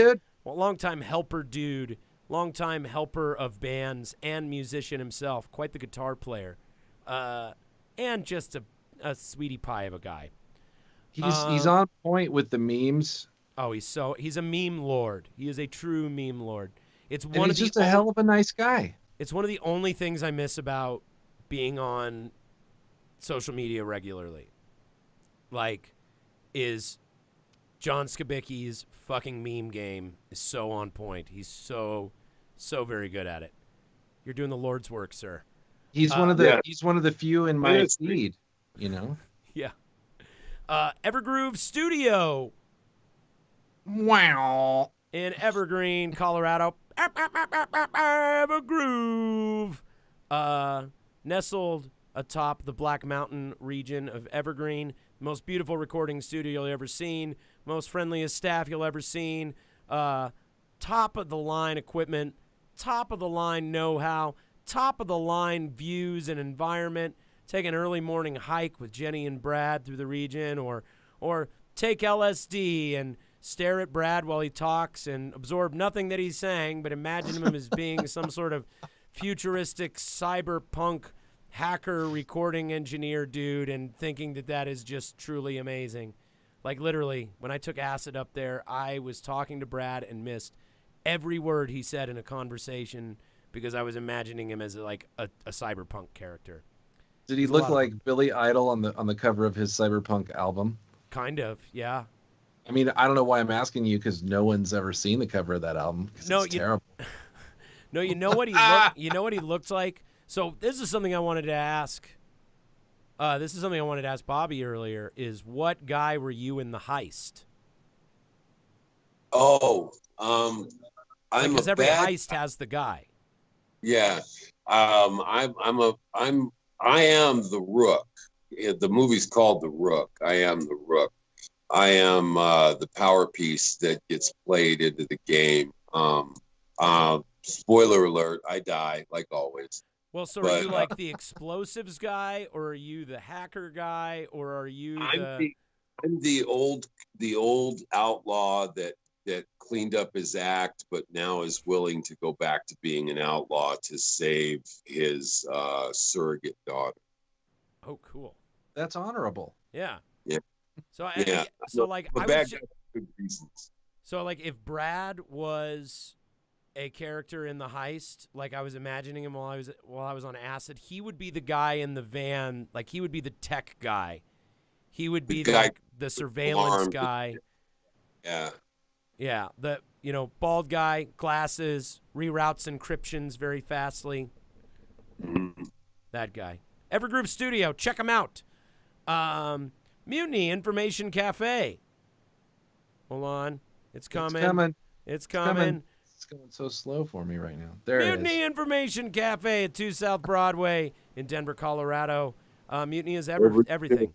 helper dude, longtime helper of bands and musician himself, quite the guitar player, and just a sweetie pie of a guy. He's on point with the memes. Oh, he's a meme lord. He is a true meme lord. He's just a hell of a nice guy. It's one of the only things I miss about being on social media regularly. Like, is John Skibicki's fucking meme game is so on point. He's so very good at it. You're doing the Lord's work, sir. He's one of the few in my feed, you know. Yeah. Evergroove Studio. Wow. In Evergreen, Colorado. Evergroove. Nestled atop the Black Mountain region of Evergreen. Most beautiful recording studio you'll ever seen. Most friendliest staff you'll ever seen. Top of the line equipment. Top of the line know-how. Top of the line views and environment. Take an early morning hike with Jenny and Brad through the region, or take LSD and stare at Brad while he talks and absorb nothing that he's saying, but imagine him as being some sort of futuristic cyberpunk hacker recording engineer dude and thinking that is just truly amazing. Like, literally, when I took acid up there, I was talking to Brad and missed every word he said in a conversation because I was imagining him as like a cyberpunk character. Did he look like Billy Idol on the cover of his cyberpunk album? Kind of, yeah. I mean, I don't know why I'm asking you, because no one's ever seen the cover of that album. No, it's terrible. No, you know what he you know what he looked like? So this is something I wanted to ask. This is something I wanted to ask Bobby earlier. Is what guy were you in the heist? Oh, because every heist has the guy. Yeah, I am the Rook. The movie's called The Rook. I am the Rook. I am the power piece that gets played into the game. Spoiler alert, I die, like always. Well, so are you like the explosives guy, or are you the hacker guy, or are you I'm the old outlaw that cleaned up his act, but now is willing to go back to being an outlaw to save his surrogate daughter. Oh, cool. That's honorable. Yeah. Yeah. So good reasons. So like if Brad was a character in the heist, like I was imagining him while I was on acid, he would be the guy in the van, like he would be the tech guy. He would be the surveillance guy. Yeah. Yeah, the bald guy, glasses, reroutes encryptions very fastly. Mm-hmm. That guy. Evergroove Studio, check him out. Mutiny Information Cafe. Hold on. It's coming. It's coming. It's coming. It's going so slow for me right now. There Mutiny it is. Information Cafe at 2 South Broadway in Denver, Colorado. Mutiny is everything.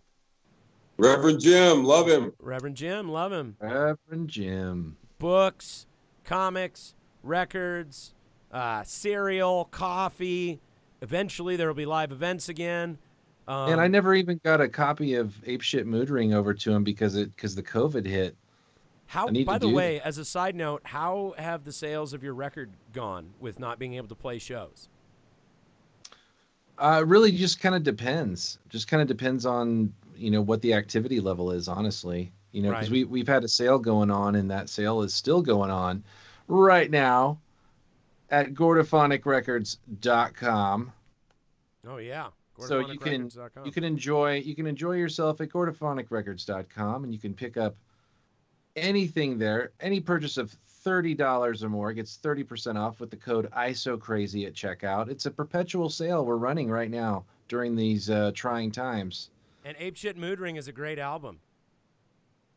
Reverend Jim, love him. Reverend Jim, love him. Reverend Jim. Books, comics, records, cereal, coffee. Eventually, there will be live events again. And I never even got a copy of Apeshit Mood Ring over to him because the COVID hit. By the way, as a side note, how have the sales of your record gone with not being able to play shows? Really just kind of depends. Just kind of depends on, what the activity level is, honestly. Because we've had a sale going on, and that sale is still going on right now at gordophonicrecords.com. Oh yeah. So you can enjoy yourself at gordophonicrecords.com, and you can pick up anything there. Any purchase of $30 or more gets 30% off with the code ISOCrazy at checkout. It's a perpetual sale we're running right now during these trying times. And Apeshit Mood Ring is a great album.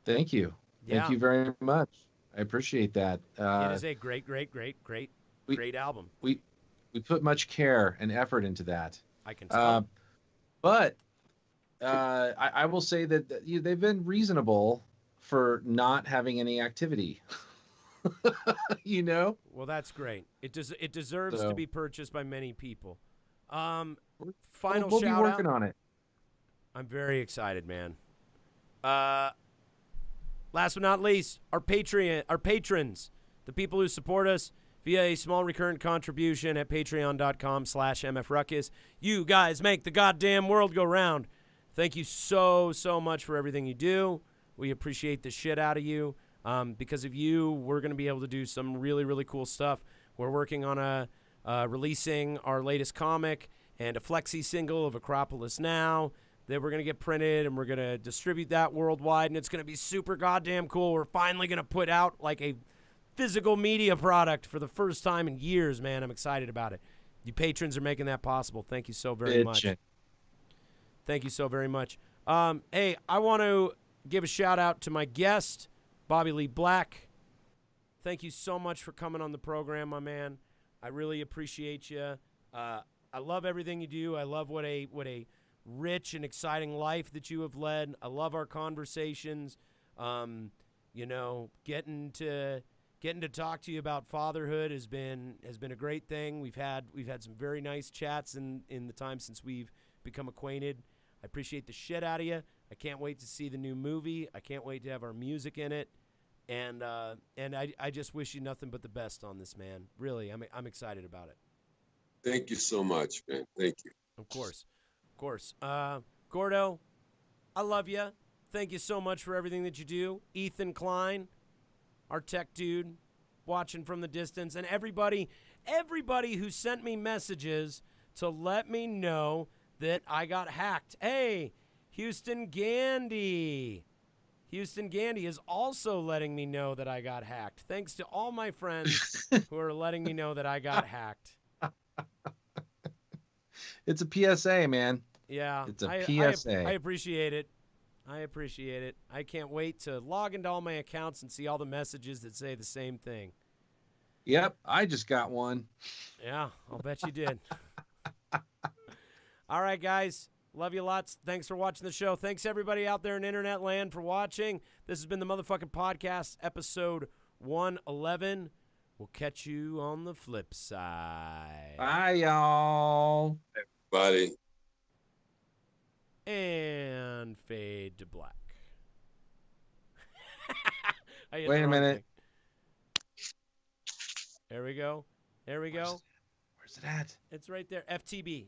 Thank you. Yeah. Thank you very much. I appreciate that. It is a great album. We put much care and effort into that. I can tell. But I will say that they've been reasonable for not having any activity. Well, that's great. It deserves to be purchased by many people. Final we'll shout be working on it. I'm very excited, man. Last but not least, our patrons, the people who support us via a small recurrent contribution at patreon.com/mfruckus. You guys make the goddamn world go round. Thank you so much for everything you do. We appreciate the shit out of you. Because of you, we're going to be able to do some really, really cool stuff. We're working on releasing our latest comic and a flexi single of Acropolis Now that we're going to get printed, and we're going to distribute that worldwide, and it's going to be super goddamn cool. We're finally going to put out like a physical media product for the first time in years, man. I'm excited about it. You patrons are making that possible. Thank you so very much. Thank you so very much. Hey, I want to give a shout out to my guest, Bobby Lee Black. Thank you so much for coming on the program, my man. I really appreciate you. I love everything you do. I love what a rich and exciting life that you have led. I love our conversations. Getting to talk to you about fatherhood has been a great thing. We've had some very nice chats in the time since we've become acquainted. I appreciate the shit out of you. I can't wait to see the new movie. I can't wait to have our music in it. And I just wish you nothing but the best on this, man. Really, I'm excited about it. Thank you so much, man. Thank you. Of course. Gordo, I love you. Thank you so much for everything that you do. Ethan Klein, our tech dude, watching from the distance. And everybody who sent me messages to let me know that I got hacked. Hey, Houston Gandy is also letting me know that I got hacked. Thanks to all my friends who are letting me know that I got hacked. It's a PSA, man. Yeah. It's a PSA. I appreciate it. I can't wait to log into all my accounts and see all the messages that say the same thing. Yep, I just got one. Yeah, I'll bet you did. All right, guys. Love you lots. Thanks for watching the show. Thanks, everybody out there in internet land, for watching. This has been the motherfucking podcast, episode 111. We'll catch you on the flip side. Bye, y'all. Everybody. And fade to black. Wait a minute. There we go. Where's it at? It's right there. FTB.